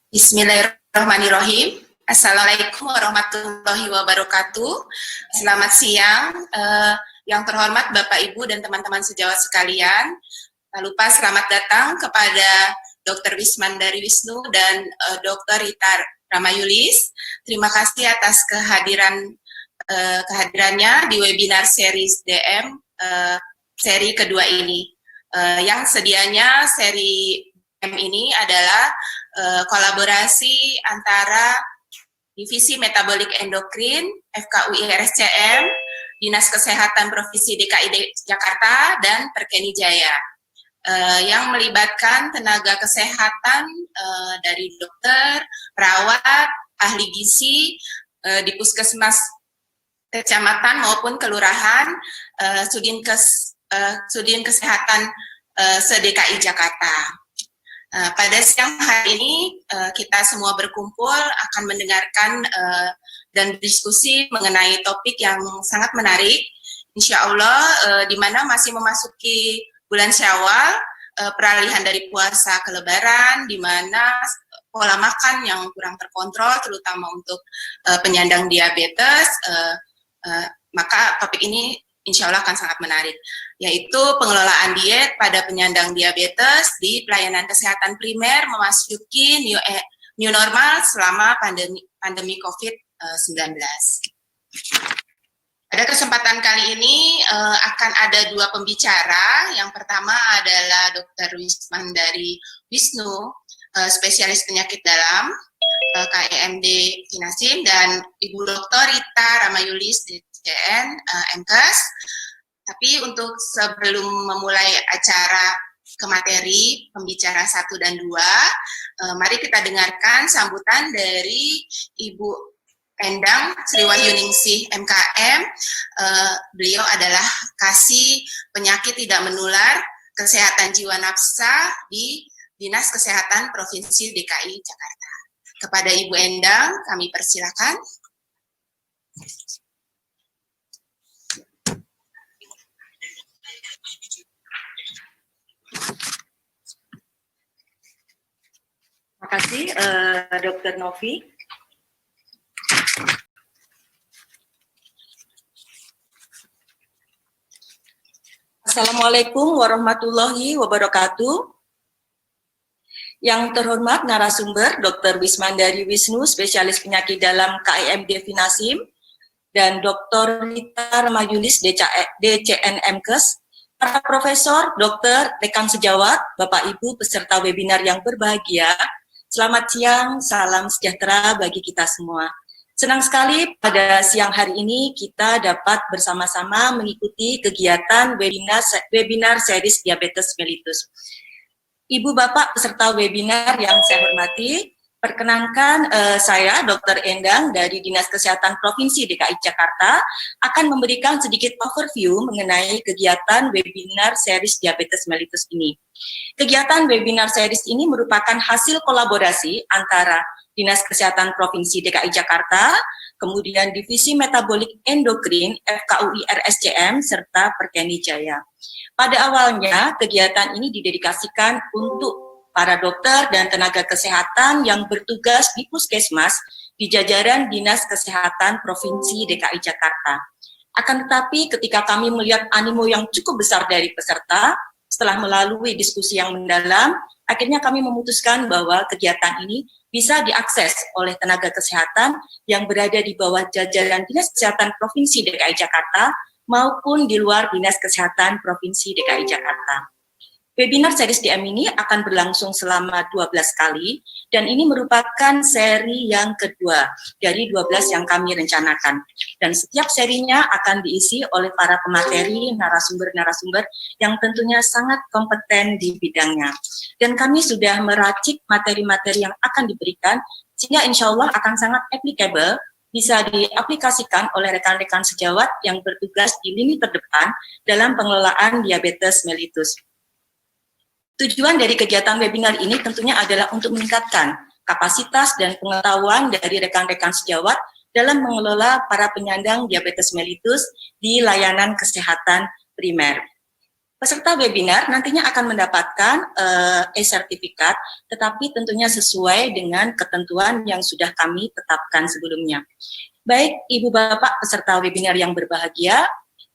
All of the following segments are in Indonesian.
Bismillahirrahmanirrahim. Assalamualaikum warahmatullahi wabarakatuh. Selamat siang, yang terhormat Bapak Ibu dan teman-teman sejawat sekalian. Tak lupa selamat datang kepada Dr. Wismandari Wisnu dan Dr. Rita Ramayulis. Terima kasih atas kehadirannya di webinar series DM seri kedua ini. Yang sedianya seri DM ini adalah kolaborasi antara Divisi Metabolik Endokrin, FKUI RSCM, Dinas Kesehatan Provinsi DKI Jakarta, dan Perkeni Jaya, yang melibatkan tenaga kesehatan dari dokter, perawat, ahli gizi, di puskesmas kecamatan maupun kelurahan, Sudin Kesehatan se-DKI Jakarta. Pada siang hari ini kita semua berkumpul akan mendengarkan dan berdiskusi mengenai topik yang sangat menarik, insya Allah, di mana masih memasuki bulan Syawal, peralihan dari puasa ke Lebaran, di mana pola makan yang kurang terkontrol, terutama untuk penyandang diabetes, maka topik ini insya Allah akan sangat menarik, yaitu pengelolaan diet pada penyandang diabetes di pelayanan kesehatan primer memasuki new normal selama pandemi COVID-19. Pada kesempatan kali ini akan ada dua pembicara. Yang pertama adalah Dr. Wismandari Wisnu, spesialis penyakit dalam, KEMD Finasim, dan Ibu Dr. Rita Ramayulis, DCN MKes. Tapi untuk sebelum memulai acara ke materi pembicara 1 dan 2, mari kita dengarkan sambutan dari Ibu Endang Sriwahyuningsih MKM. Beliau adalah Kasih Penyakit Tidak Menular Kesehatan Jiwa Nafsa di Dinas Kesehatan Provinsi DKI Jakarta. Kepada Ibu Endang, kami persilakan. Terima kasih, Dr. Novi. Assalamualaikum warahmatullahi wabarakatuh. Yang terhormat narasumber Dr. Wismandari Wisnu, spesialis penyakit dalam KEMD Finasim, dan Dr. Rita Ramayulis, DCN MKes, para profesor, dokter, rekan sejawat, Bapak Ibu peserta webinar yang berbahagia, selamat siang, salam sejahtera bagi kita semua. Senang sekali pada siang hari ini kita dapat bersama-sama mengikuti kegiatan webinar series diabetes mellitus. Ibu Bapak peserta webinar yang saya hormati, perkenankan saya Dr. Endang dari Dinas Kesehatan Provinsi DKI Jakarta akan memberikan sedikit overview mengenai kegiatan webinar series diabetes mellitus ini. Kegiatan webinar series ini merupakan hasil kolaborasi antara Dinas Kesehatan Provinsi DKI Jakarta, kemudian Divisi Metabolik Endokrin FKUI RSCM, serta Perkeni Jaya. Pada awalnya, kegiatan ini didedikasikan untuk para dokter dan tenaga kesehatan yang bertugas di puskesmas di jajaran Dinas Kesehatan Provinsi DKI Jakarta. Akan tetapi ketika kami melihat animo yang cukup besar dari peserta, setelah melalui diskusi yang mendalam, akhirnya kami memutuskan bahwa kegiatan ini bisa diakses oleh tenaga kesehatan yang berada di bawah jajaran Dinas Kesehatan Provinsi DKI Jakarta maupun di luar Dinas Kesehatan Provinsi DKI Jakarta. Webinar series DM ini akan berlangsung selama 12 kali, dan ini merupakan seri yang kedua dari 12 yang kami rencanakan. Dan setiap serinya akan diisi oleh para pemateri, narasumber-narasumber yang tentunya sangat kompeten di bidangnya. Dan kami sudah meracik materi-materi yang akan diberikan, sehingga insya Allah akan sangat applicable, bisa diaplikasikan oleh rekan-rekan sejawat yang bertugas di lini terdepan dalam pengelolaan diabetes mellitus. Tujuan dari kegiatan webinar ini tentunya adalah untuk meningkatkan kapasitas dan pengetahuan dari rekan-rekan sejawat dalam mengelola para penyandang diabetes mellitus di layanan kesehatan primer. Peserta webinar nantinya akan mendapatkan e-sertifikat, tetapi tentunya sesuai dengan ketentuan yang sudah kami tetapkan sebelumnya. Baik, Ibu Bapak peserta webinar yang berbahagia,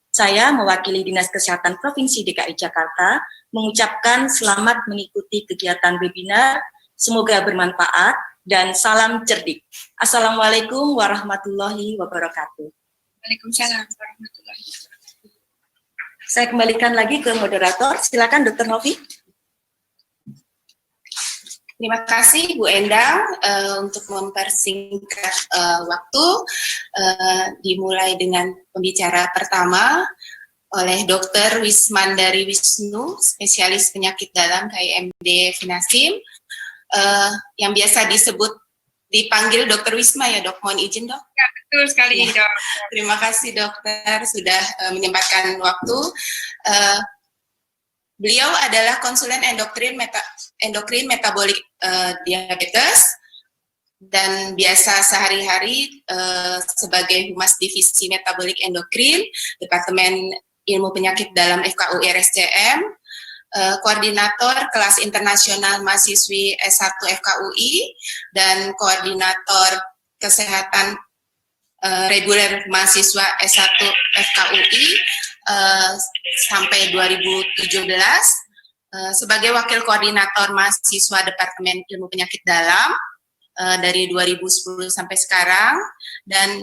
saya mewakili Dinas Kesehatan Provinsi DKI Jakarta mengucapkan selamat mengikuti kegiatan webinar, semoga bermanfaat, dan salam cerdik. Assalamualaikum warahmatullahi wabarakatuh. Waalaikumsalam warahmatullahi wabarakatuh. Saya kembalikan lagi ke moderator. Silakan Dr. Novi. Terima kasih Bu Endang untuk mempersingkat waktu. Dimulai dengan pembicara pertama oleh Dr. Wismandari Wisnu, spesialis penyakit dalam KIMD Finasim, yang biasa dipanggil Dr. Wisma ya dok, mohon izin dok. Ya, betul sekali ya. dok. Terima kasih dokter sudah menyempatkan waktu. Beliau adalah konsulen endokrin metabolik diabetes dan biasa sehari-hari sebagai Humas Divisi Metabolik Endokrin, Departemen Ilmu Penyakit dalam FKU RSCM, koordinator kelas internasional mahasiswi S1 FKUI, dan koordinator kesehatan reguler mahasiswa S1 FKUI sampai 2017, sebagai wakil koordinator mahasiswa Departemen Ilmu Penyakit Dalam dari 2010 sampai sekarang, dan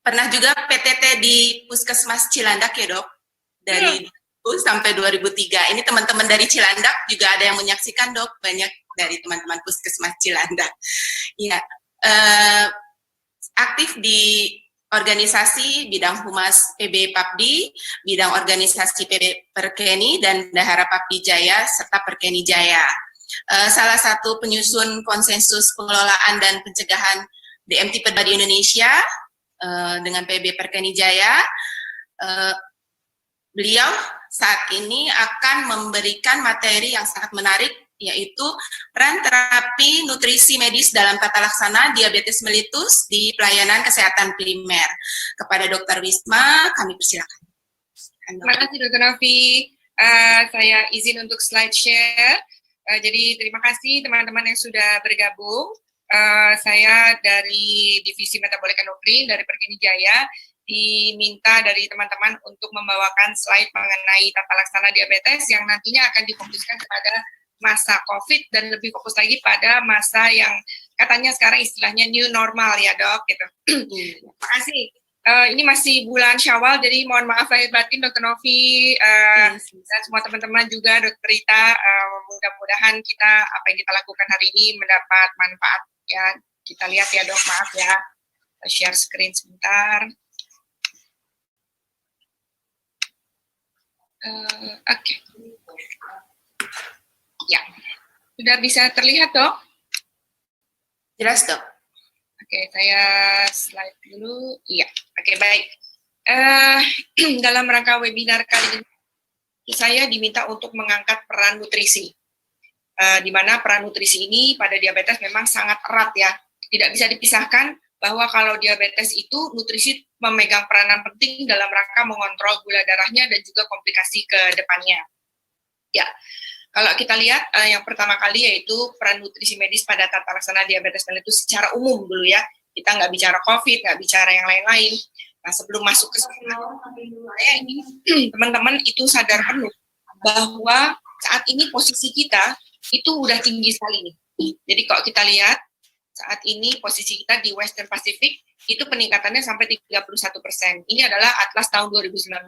pernah juga PTT di Puskesmas Cilandak ya dok, dari sampai 2003. Ini teman-teman dari Cilandak juga ada yang menyaksikan dok, banyak dari teman-teman Puskesmas Cilandak. Ya, aktif di organisasi bidang Humas PB Papdi, bidang organisasi PB Perkeni, dan Dahara Papdi Jaya, serta Perkeni Jaya. Salah satu penyusun konsensus pengelolaan dan pencegahan DMT-PEDA di Indonesia dengan PB Perkeni Jaya. Beliau saat ini akan memberikan materi yang sangat menarik, yaitu peran terapi nutrisi medis dalam tata laksana diabetes mellitus di pelayanan kesehatan primer. Kepada Dr. Wisma, kami persilakan. Terima kasih Dr. Novi. Saya izin untuk slide share. Jadi terima kasih teman-teman yang sudah bergabung. Saya dari Divisi Metabolik Endokrin dari Perkeni Jaya diminta dari teman-teman untuk membawakan slide mengenai tata laksana diabetes yang nantinya akan difokuskan kepada masa COVID dan lebih fokus lagi pada masa yang katanya sekarang istilahnya new normal ya dok gitu. Terima kasih. Ini masih bulan Syawal, jadi mohon maaf lahir batin Dr. Novi dan semua teman-teman juga Dr. Rita. Mudah-mudahan kita apa yang kita lakukan hari ini mendapat manfaat ya. Kita lihat ya dok, maaf ya. Kita share screen sebentar. Oke. Ya, sudah bisa terlihat dok? Jelas dok. Oke, saya slide dulu. Iya, oke baik. Dalam rangka webinar kali ini, saya diminta untuk mengangkat peran nutrisi. Di mana peran nutrisi ini pada diabetes memang sangat erat ya. Tidak bisa dipisahkan bahwa kalau diabetes itu nutrisi memegang peranan penting dalam rangka mengontrol gula darahnya dan juga komplikasi ke depannya. Ya, kalau kita lihat yang pertama kali yaitu peran nutrisi medis pada tata laksana diabetes mellitus secara umum dulu ya. Kita nggak bicara COVID, nggak bicara yang lain-lain. Nah, sebelum masuk ke sana, saya ini teman-teman itu sadar penuh bahwa saat ini posisi kita itu udah tinggi sekali nih. Jadi kalau kita lihat saat ini posisi kita di Western Pacific itu peningkatannya sampai 31%. Ini adalah atlas tahun 2019.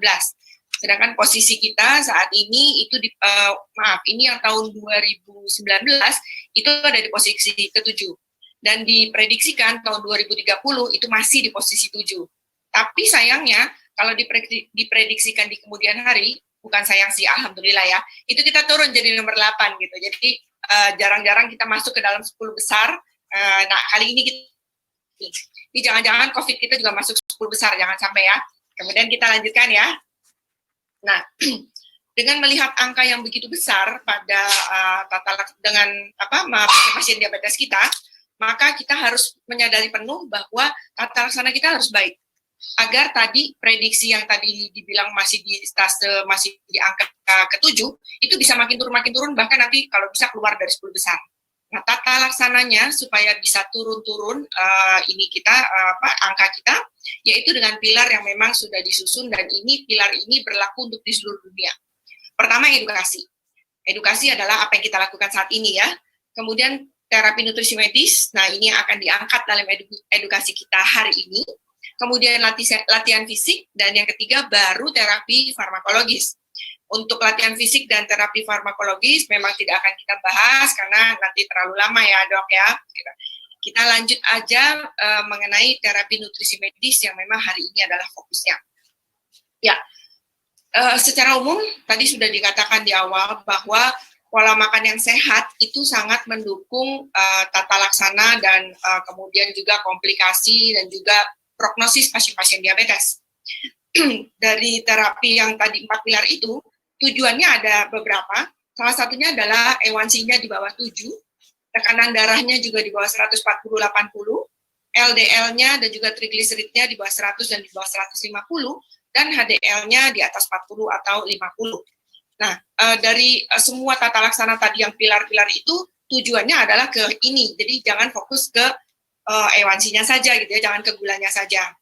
Sedangkan posisi kita saat ini itu ini yang tahun 2019 itu ada di posisi ke-7. Dan diprediksikan tahun 2030 itu masih di posisi 7. Tapi sayangnya kalau diprediksikan di kemudian hari, bukan sayang sih, alhamdulillah ya, itu kita turun jadi nomor 8 gitu. Jadi jarang-jarang kita masuk ke dalam 10 besar. Nah, kali ini jangan-jangan COVID kita juga masuk 10 besar, jangan sampai ya. Kemudian kita lanjutkan ya. Nah, dengan melihat angka yang begitu besar pada dengan pasien diabetes kita, maka kita harus menyadari penuh bahwa tata laksana kita harus baik. agar tadi prediksi yang tadi dibilang masih di angka ke-7 itu bisa makin turun bahkan nanti kalau bisa keluar dari 10 besar. Nah, tata laksananya supaya bisa turun-turun angka kita yaitu dengan pilar yang memang sudah disusun, dan pilar ini berlaku untuk di seluruh dunia. Pertama, edukasi. Edukasi adalah apa yang kita lakukan saat ini ya. Kemudian terapi nutrisi medis, nah ini yang akan diangkat dalam edukasi kita hari ini. Kemudian latihan fisik, dan yang ketiga baru terapi farmakologis. Untuk latihan fisik dan terapi farmakologis memang tidak akan kita bahas karena nanti terlalu lama ya dok ya. Kita lanjut aja mengenai terapi nutrisi medis yang memang hari ini adalah fokusnya. Ya, secara umum tadi sudah dikatakan di awal bahwa pola makan yang sehat itu sangat mendukung tata laksana dan kemudian juga komplikasi dan juga prognosis pasien-pasien diabetes. Dari terapi yang tadi 4 pilar itu, tujuannya ada beberapa. Salah satunya adalah A1C-nya di bawah 7, tekanan darahnya juga di bawah 140-80, LDL-nya dan juga trigliseridnya di bawah 100 dan di bawah 150, dan HDL-nya di atas 40 atau 50. Nah, dari semua tata laksana tadi yang pilar-pilar itu, tujuannya adalah ke ini. Jadi jangan fokus ke A1C-nya saja gitu ya, jangan ke gulanya saja.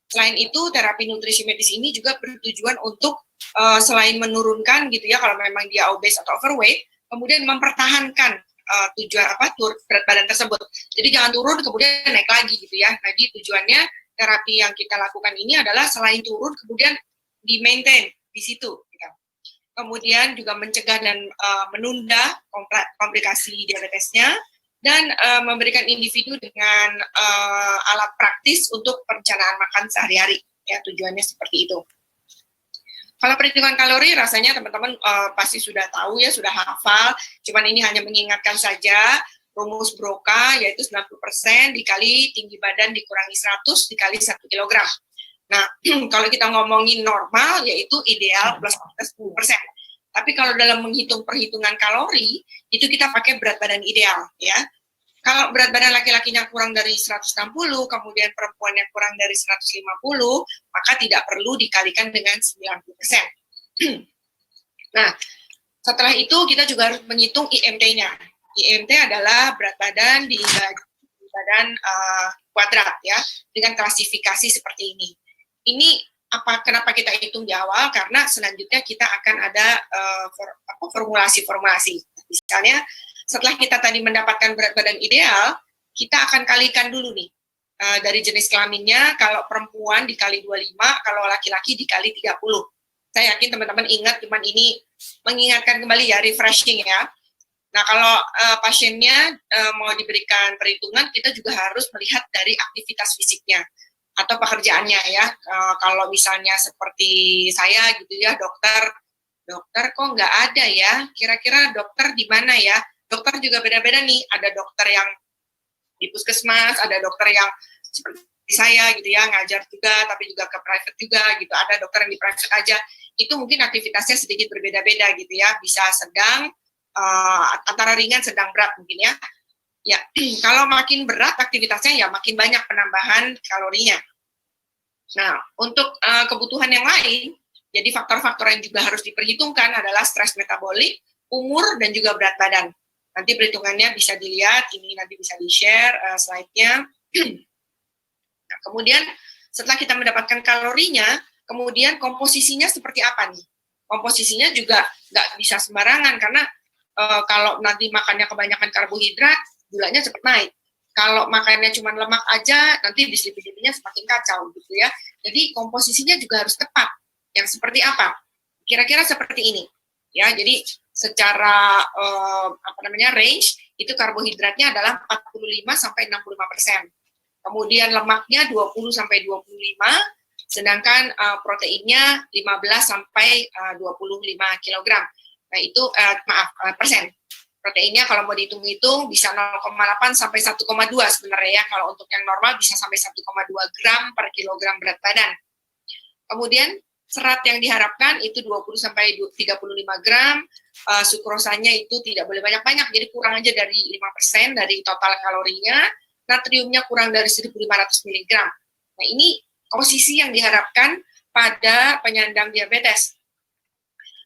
Selain itu, terapi nutrisi medis ini juga bertujuan untuk selain menurunkan gitu ya, kalau memang dia obes atau overweight, kemudian mempertahankan berat badan tersebut. Jadi jangan turun kemudian naik lagi gitu ya. Jadi tujuannya terapi yang kita lakukan ini adalah selain turun kemudian di maintain di situ. Gitu. Kemudian juga mencegah dan menunda komplikasi diabetesnya, dan memberikan individu dengan alat praktis untuk perencanaan makan sehari-hari. Ya, tujuannya seperti itu. Kalau perhitungan kalori, rasanya teman-teman pasti sudah tahu ya, sudah hafal. Cuman ini hanya mengingatkan saja, rumus Broca yaitu 90% dikali tinggi badan dikurangi 100 dikali 1 kg. Nah, kalau kita ngomongin normal, yaitu ideal plus 10%. Tapi kalau dalam menghitung perhitungan kalori, itu kita pakai berat badan ideal, ya. Kalau berat badan laki-lakinya kurang dari 160, kemudian perempuannya kurang dari 150, maka tidak perlu dikalikan dengan 90%. Nah, setelah itu kita juga harus menghitung IMT-nya. IMT adalah berat badan di badan kuadrat, ya, dengan klasifikasi seperti ini. Ini kenapa kita hitung di awal? Karena selanjutnya kita akan ada formulasi-formulasi. Misalnya, setelah kita tadi mendapatkan berat badan ideal, kita akan kalikan dulu nih. Dari jenis kelaminnya, kalau perempuan dikali 25, kalau laki-laki dikali 30. Saya yakin teman-teman ingat, cuman ini mengingatkan kembali ya, refreshing ya. Nah, kalau pasiennya mau diberikan perhitungan, kita juga harus melihat dari aktivitas fisiknya atau pekerjaannya ya. Kalau misalnya seperti saya gitu ya, dokter kok nggak ada ya, kira-kira dokter di mana ya? Dokter juga beda-beda nih, ada dokter yang di puskesmas, ada dokter yang seperti saya gitu ya, ngajar juga, tapi juga ke private juga gitu, ada dokter yang di private aja, itu mungkin aktivitasnya sedikit berbeda-beda gitu ya, bisa sedang, antara ringan, sedang berat mungkin ya. Ya, kalau makin berat aktivitasnya ya makin banyak penambahan kalorinya. Nah, untuk kebutuhan yang lain, jadi faktor-faktor yang juga harus diperhitungkan adalah stres metabolik, umur, dan juga berat badan. Nanti perhitungannya bisa dilihat, ini nanti bisa di-share slide-nya. Nah, kemudian setelah kita mendapatkan kalorinya, kemudian komposisinya seperti apa nih? Komposisinya juga nggak bisa sembarangan, karena kalau nanti makannya kebanyakan karbohidrat, gulanya cepat naik. Kalau makannya cuma lemak aja, nanti dislipidemianya semakin kacau gitu ya. Jadi komposisinya juga harus tepat. Yang seperti apa? Kira-kira seperti ini. Ya, jadi secara range itu karbohidratnya adalah 45 sampai 65%. Kemudian lemaknya 20 sampai 25, sedangkan proteinnya 15 sampai 25 kg. Nah, itu persen. Proteinnya kalau mau dihitung-hitung bisa 0,8 sampai 1,2 sebenarnya ya. Kalau untuk yang normal bisa sampai 1,2 gram per kilogram berat badan. Kemudian serat yang diharapkan itu 20 sampai 35 gram, sukrosanya itu tidak boleh banyak-banyak, jadi kurang aja dari 5% dari total kalorinya, natriumnya kurang dari 1.500 mg. Nah, ini komposisi yang diharapkan pada penyandang diabetes.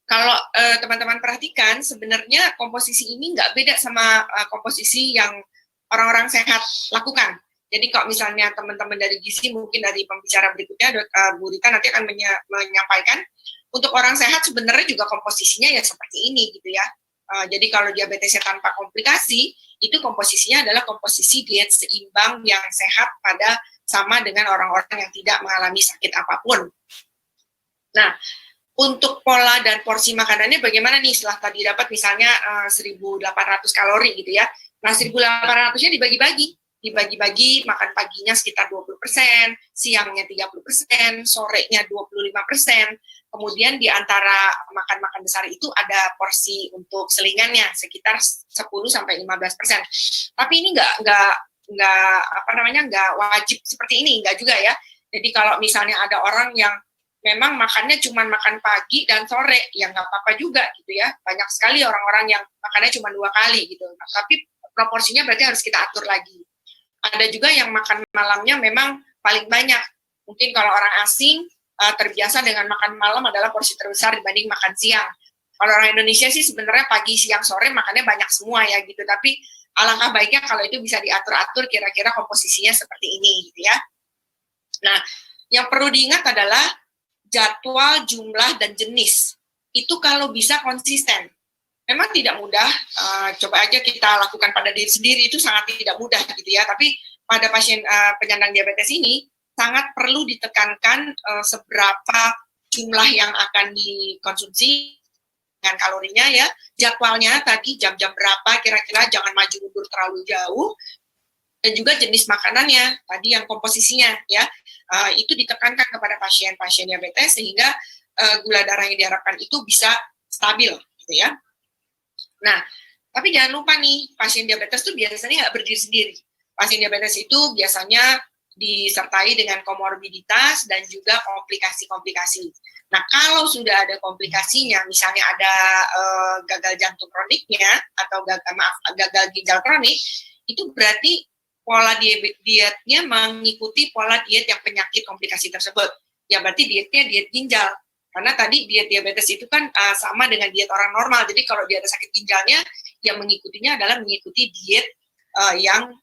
Kalau teman-teman perhatikan, sebenarnya komposisi ini nggak beda sama komposisi yang orang-orang sehat lakukan. Jadi kalau misalnya teman-teman dari gizi, mungkin dari pembicara berikutnya, Bu Rita nanti akan menyampaikan, untuk orang sehat sebenarnya juga komposisinya ya seperti ini gitu ya. Jadi kalau diabetesnya tanpa komplikasi, itu komposisinya adalah komposisi diet seimbang yang sehat pada sama dengan orang-orang yang tidak mengalami sakit apapun. Nah, untuk pola dan porsi makanannya bagaimana nih setelah tadi dapat misalnya 1.800 kalori gitu ya. Nah, 1.800-nya dibagi-bagi, makan paginya sekitar 20%, siangnya 30%, sorenya 25%, kemudian di antara makan-makan besar itu ada porsi untuk selingannya sekitar 10-15%. Tapi ini nggak wajib seperti ini, nggak juga ya. Jadi kalau misalnya ada orang yang memang makannya cuma makan pagi dan sore, ya nggak apa-apa juga gitu ya. Banyak sekali orang-orang yang makannya cuma 2 kali gitu. Nah, tapi proporsinya berarti harus kita atur lagi. Ada juga yang makan malamnya memang paling banyak. Mungkin kalau orang asing terbiasa dengan makan malam adalah porsi terbesar dibanding makan siang. Kalau orang Indonesia sih sebenarnya pagi, siang, sore makannya banyak semua ya gitu. Tapi alangkah baiknya kalau itu bisa diatur-atur kira-kira komposisinya seperti ini gitu ya. Nah, yang perlu diingat adalah jadwal, jumlah, dan jenis. Itu kalau bisa konsisten. Memang tidak mudah, coba aja kita lakukan pada diri sendiri, itu sangat tidak mudah gitu ya, tapi pada pasien penyandang diabetes ini sangat perlu ditekankan seberapa jumlah yang akan dikonsumsi dengan kalorinya ya, jadwalnya tadi jam-jam berapa kira-kira, jangan maju mundur terlalu jauh, dan juga jenis makanannya, tadi yang komposisinya ya, itu ditekankan kepada pasien-pasien diabetes sehingga gula darah yang diharapkan itu bisa stabil gitu ya. Nah, tapi jangan lupa nih, pasien diabetes itu biasanya nggak berdiri sendiri. Pasien diabetes itu biasanya disertai dengan komorbiditas dan juga komplikasi-komplikasi. Nah, kalau sudah ada komplikasinya, misalnya ada gagal jantung kroniknya atau gagal ginjal kronik, itu berarti pola dietnya mengikuti pola diet yang penyakit komplikasi tersebut. Ya berarti dietnya diet ginjal. Karena tadi diet diabetes itu kan sama dengan diet orang normal. Jadi kalau dia ada sakit ginjalnya, yang mengikutinya adalah mengikuti diet yang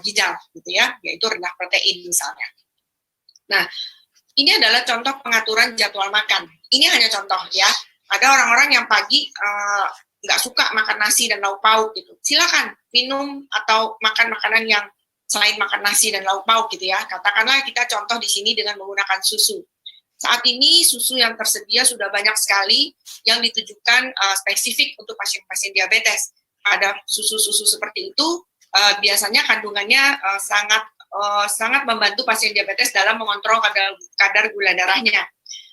ginjal, gitu ya, yaitu rendah protein misalnya. Nah, ini adalah contoh pengaturan jadwal makan. Ini hanya contoh ya. Ada orang-orang yang pagi nggak suka makan nasi dan lauk pauk gitu. Silakan minum atau makan makanan yang selain makan nasi dan lauk pauk gitu ya. Katakanlah kita contoh di sini dengan menggunakan susu. Saat ini susu yang tersedia sudah banyak sekali yang ditujukan spesifik untuk pasien-pasien diabetes. Ada susu-susu seperti itu biasanya kandungannya sangat membantu pasien diabetes dalam mengontrol kadar gula darahnya.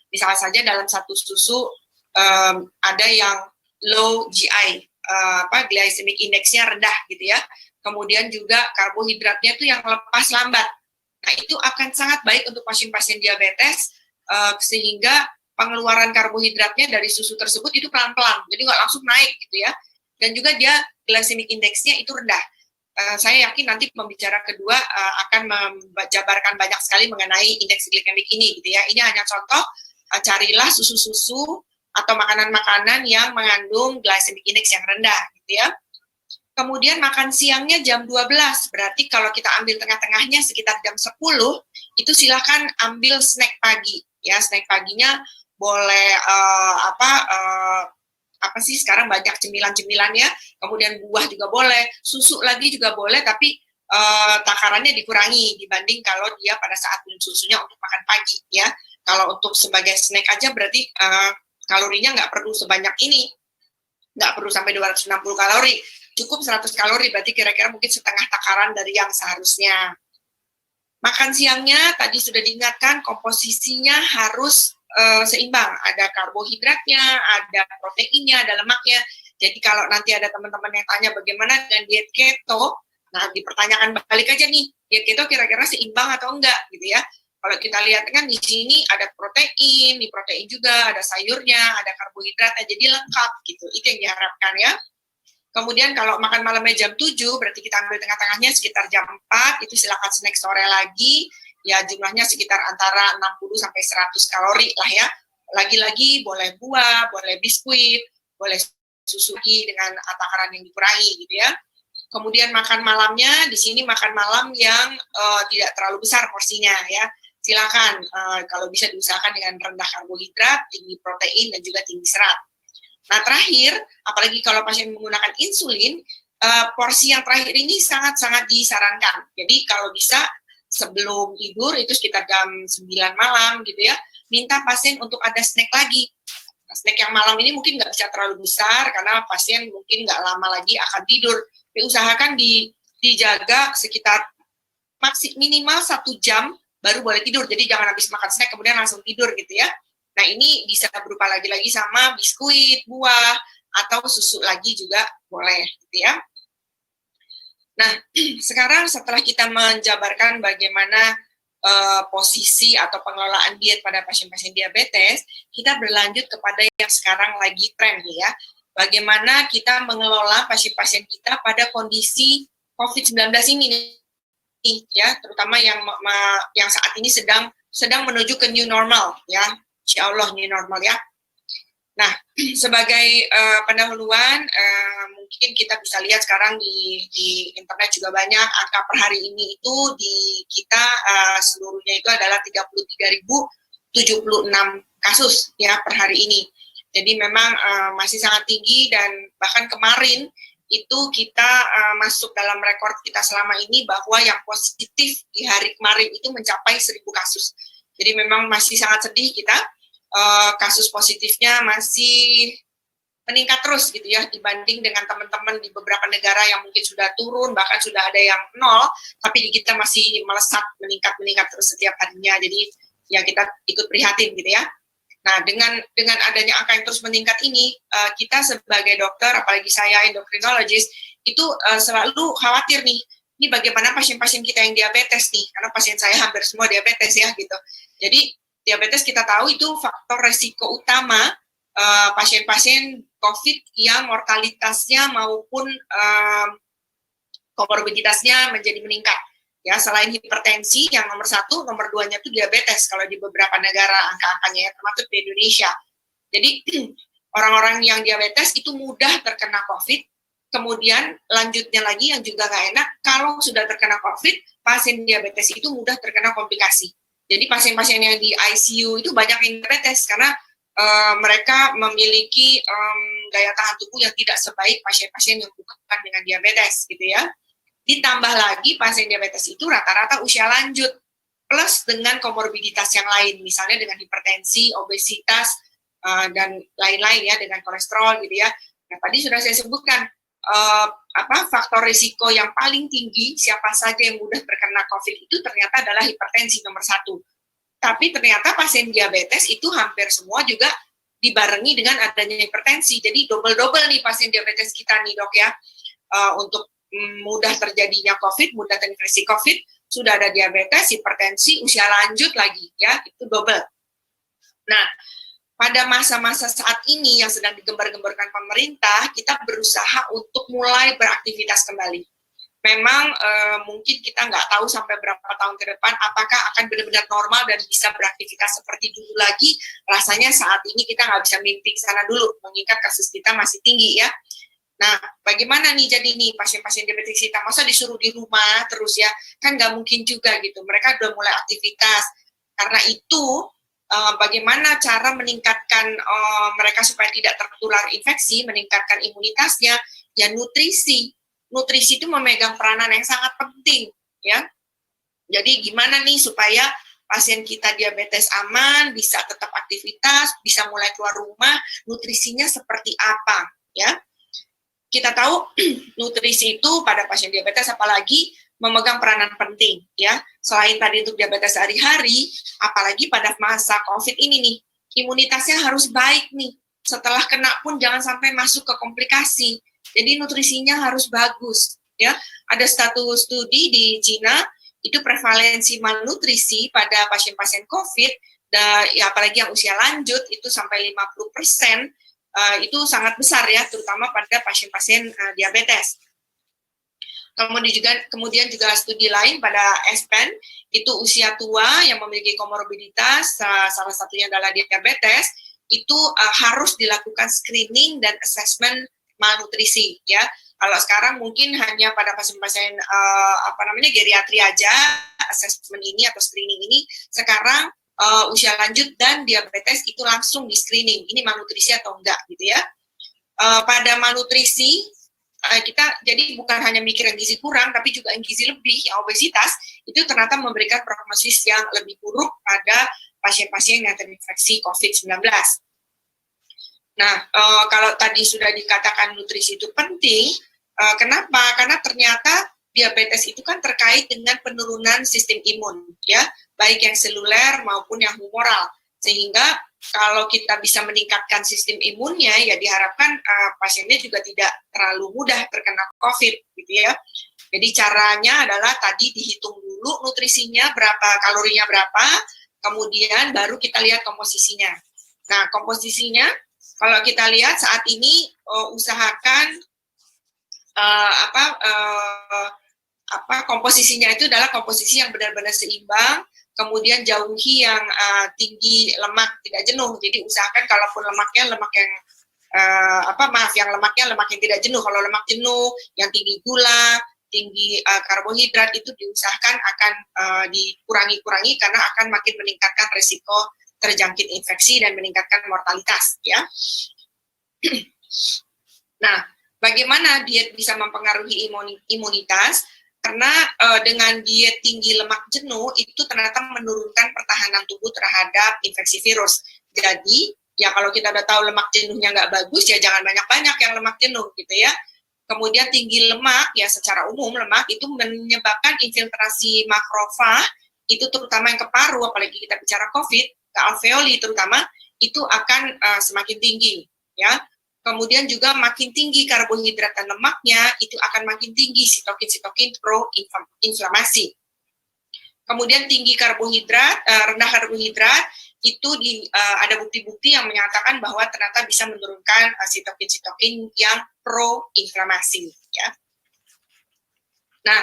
Misalnya saja dalam satu susu ada yang low GI, glycemic index-nya rendah gitu ya. Kemudian juga karbohidratnya itu yang lepas lambat. Nah, itu akan sangat baik untuk pasien-pasien diabetes sehingga pengeluaran karbohidratnya dari susu tersebut itu pelan-pelan, jadi nggak langsung naik gitu ya. Dan juga dia glycemic index-nya itu rendah. Saya yakin nanti pembicara kedua akan menjabarkan banyak sekali mengenai indeks glikemik ini gitu ya. Ini hanya contoh, carilah susu-susu atau makanan-makanan yang mengandung glycemic index yang rendah gitu ya. Kemudian makan siangnya jam 12, berarti kalau kita ambil tengah-tengahnya sekitar jam 10, itu silakan ambil snack pagi. Ya, snack paginya boleh apa sih sekarang banyak cemilan-cemilannya, kemudian buah juga boleh, susu lagi juga boleh, tapi takarannya dikurangi dibanding kalau dia pada saat minum susunya untuk makan pagi ya. Kalau untuk sebagai snack aja berarti kalorinya nggak perlu sebanyak ini, nggak perlu sampai 260 kalori, cukup 100 kalori, berarti kira-kira mungkin setengah takaran dari yang seharusnya. Makan siangnya tadi sudah diingatkan, komposisinya harus seimbang, ada karbohidratnya, ada proteinnya, ada lemaknya. Jadi kalau nanti ada teman-teman yang tanya bagaimana dengan diet keto, nah dipertanyakan balik aja nih, diet keto kira-kira seimbang atau enggak gitu ya. Kalau kita lihat kan di sini ada protein, di protein juga ada sayurnya, ada karbohidratnya, jadi lengkap gitu. Itu yang diharapkan ya. Kemudian kalau makan malamnya jam 7, berarti kita ambil tengah-tengahnya sekitar jam 4, itu silakan snack sore lagi. ya jumlahnya sekitar antara 60 sampai 100 kalori lah ya. Lagi-lagi boleh buah, boleh biskuit, boleh susu dengan takaran yang dikurangi gitu ya. Kemudian makan malamnya, di sini makan malam yang tidak terlalu besar porsinya ya. Silakan kalau bisa diusahakan dengan rendah karbohidrat, tinggi protein dan juga tinggi serat. Nah terakhir, apalagi kalau pasien menggunakan insulin, porsi yang terakhir ini sangat-sangat disarankan. Jadi kalau bisa sebelum tidur itu sekitar jam 9 malam gitu ya, minta pasien untuk ada snack lagi. Nah, snack yang malam ini mungkin nggak bisa terlalu besar karena pasien mungkin nggak lama lagi akan tidur. Diusahakan dijaga sekitar minimal 1 jam baru boleh tidur. Jadi jangan habis makan snack kemudian langsung tidur gitu ya. Nah ini bisa berupa lagi-lagi sama biskuit, buah, atau susu lagi juga boleh gitu ya. Nah sekarang setelah kita menjabarkan bagaimana posisi atau pengelolaan diet pada pasien-pasien diabetes, kita berlanjut kepada yang sekarang lagi tren ya. Bagaimana kita mengelola pasien-pasien kita pada kondisi COVID-19 ini nih, ya, terutama yang saat ini sedang menuju ke new normal ya. Insya Allah new normal ya. Nah, sebagai pendahuluan, mungkin kita bisa lihat sekarang di internet juga banyak angka per hari ini itu di kita seluruhnya itu adalah 33.076 kasus ya per hari ini. Jadi memang masih sangat tinggi dan bahkan kemarin itu kita masuk dalam rekor kita selama ini bahwa yang positif di hari kemarin itu mencapai 1.000 kasus. Jadi memang masih sangat sedih kita. Kasus positifnya masih meningkat terus gitu ya dibanding dengan teman-teman di beberapa negara yang mungkin sudah turun bahkan sudah ada yang 0, tapi di kita masih melesat meningkat terus setiap harinya. Jadi ya kita ikut prihatin gitu ya. Nah dengan adanya angka yang terus meningkat ini, kita sebagai dokter apalagi saya endokrinologis itu selalu khawatir nih. Ini bagaimana pasien-pasien kita yang diabetes nih, karena pasien saya hampir semua diabetes ya gitu. Jadi diabetes kita tahu itu faktor resiko utama pasien-pasien COVID yang mortalitasnya maupun komorbiditasnya menjadi meningkat. Ya, selain hipertensi yang nomor 1, nomor 2-nya itu diabetes kalau di beberapa negara angka-angkanya ya, termasuk di Indonesia. Jadi orang-orang yang diabetes itu mudah terkena COVID. Kemudian lanjutnya lagi yang juga nggak enak, kalau sudah terkena COVID, pasien diabetes itu mudah terkena komplikasi. Jadi pasien-pasien yang di ICU itu banyak yang diabetes karena mereka memiliki daya tahan tubuh yang tidak sebaik pasien-pasien yang bukan dengan diabetes gitu ya. Ditambah lagi pasien diabetes itu rata-rata usia lanjut plus dengan komorbiditas yang lain, misalnya dengan hipertensi, obesitas dan lain-lain ya, dengan kolesterol gitu ya. Nah tadi sudah saya sebutkan faktor risiko yang paling tinggi siapa saja yang mudah terkena COVID itu ternyata adalah hipertensi nomor 1. Tapi ternyata pasien diabetes itu hampir semua juga dibarengi dengan adanya hipertensi. Jadi double-double nih pasien diabetes kita nih dok ya. Untuk mudah terjadinya COVID, mudah terinfeksi COVID, sudah ada diabetes, hipertensi, usia lanjut lagi ya, itu double. Nah, pada masa-masa saat ini yang sedang digembar-gemborkan pemerintah, kita berusaha untuk mulai beraktivitas kembali. Memang mungkin kita nggak tahu sampai berapa tahun ke depan apakah akan benar-benar normal dan bisa beraktivitas seperti dulu lagi. Rasanya saat ini kita nggak bisa mimpi ke sana dulu, mengingat kasus kita masih tinggi ya. Nah, bagaimana nih jadi nih pasien-pasien diabetes kita? Masa disuruh di rumah terus ya? Kan nggak mungkin juga gitu. Mereka udah mulai aktivitas. Karena itu, bagaimana cara meningkatkan mereka supaya tidak tertular infeksi, meningkatkan imunitasnya, ya nutrisi. Nutrisi itu memegang peranan yang sangat penting, ya. Jadi gimana nih supaya pasien kita diabetes aman, bisa tetap aktivitas, bisa mulai keluar rumah, nutrisinya seperti apa, ya. Kita tahu nutrisi itu pada pasien diabetes apalagi memegang peranan penting, ya. Selain tadi untuk diabetes sehari-hari, apalagi pada masa COVID ini nih, imunitasnya harus baik nih. Setelah kena pun jangan sampai masuk ke komplikasi. Jadi nutrisinya harus bagus, ya. Ada satu studi di Cina itu prevalensi malnutrisi pada pasien-pasien COVID, ya apalagi yang usia lanjut itu sampai 50%, itu sangat besar ya, terutama pada pasien-pasien diabetes. Kemudian juga studi lain pada ESPEN, itu usia tua yang memiliki komorbiditas, salah satunya adalah diabetes, itu harus dilakukan screening dan assessment malnutrisi ya. Kalau sekarang mungkin hanya pada pasien-pasien geriatri aja assessment ini atau screening ini. Sekarang usia lanjut dan diabetes itu langsung di screening, ini malnutrisi atau enggak gitu ya. Pada malnutrisi kita jadi bukan hanya mikir yang gizi kurang, tapi juga yang gizi lebih, yang obesitas, itu ternyata memberikan prognosis yang lebih buruk pada pasien-pasien yang terinfeksi COVID-19. Nah, kalau tadi sudah dikatakan nutrisi itu penting, kenapa? Karena ternyata diabetes itu kan terkait dengan penurunan sistem imun, ya, baik yang seluler maupun yang humoral. Sehingga kalau kita bisa meningkatkan sistem imunnya, ya diharapkan pasiennya juga tidak terlalu mudah terkena COVID, gitu ya. Jadi caranya adalah tadi dihitung dulu nutrisinya berapa, kalorinya berapa, kemudian baru kita lihat komposisinya. Nah, komposisinya kalau kita lihat saat ini usahakan komposisinya itu adalah komposisi yang benar-benar seimbang. Kemudian jauhi yang tinggi lemak tidak jenuh. Jadi usahakan kalaupun lemaknya lemak yang lemak yang tidak jenuh. Kalau lemak jenuh, yang tinggi gula, tinggi karbohidrat itu diusahakan akan dikurangi karena akan makin meningkatkan risiko terjangkit infeksi dan meningkatkan mortalitas ya. Nah, bagaimana diet bisa mempengaruhi imunitas? Karena dengan diet tinggi lemak jenuh itu ternyata menurunkan pertahanan tubuh terhadap infeksi virus. Jadi ya kalau kita udah tahu lemak jenuhnya nggak bagus, ya jangan banyak-banyak yang lemak jenuh gitu ya. Kemudian tinggi lemak, ya secara umum lemak itu menyebabkan infiltrasi makrofag, itu terutama yang ke paru, apalagi kita bicara COVID, ke alveoli terutama, itu akan semakin tinggi ya. Kemudian juga makin tinggi karbohidrat dan lemaknya, itu akan makin tinggi sitokin pro-inflamasi. Kemudian tinggi karbohidrat, rendah karbohidrat, itu ada bukti-bukti yang menyatakan bahwa ternyata bisa menurunkan sitokin yang pro-inflamasi. Ya. Nah,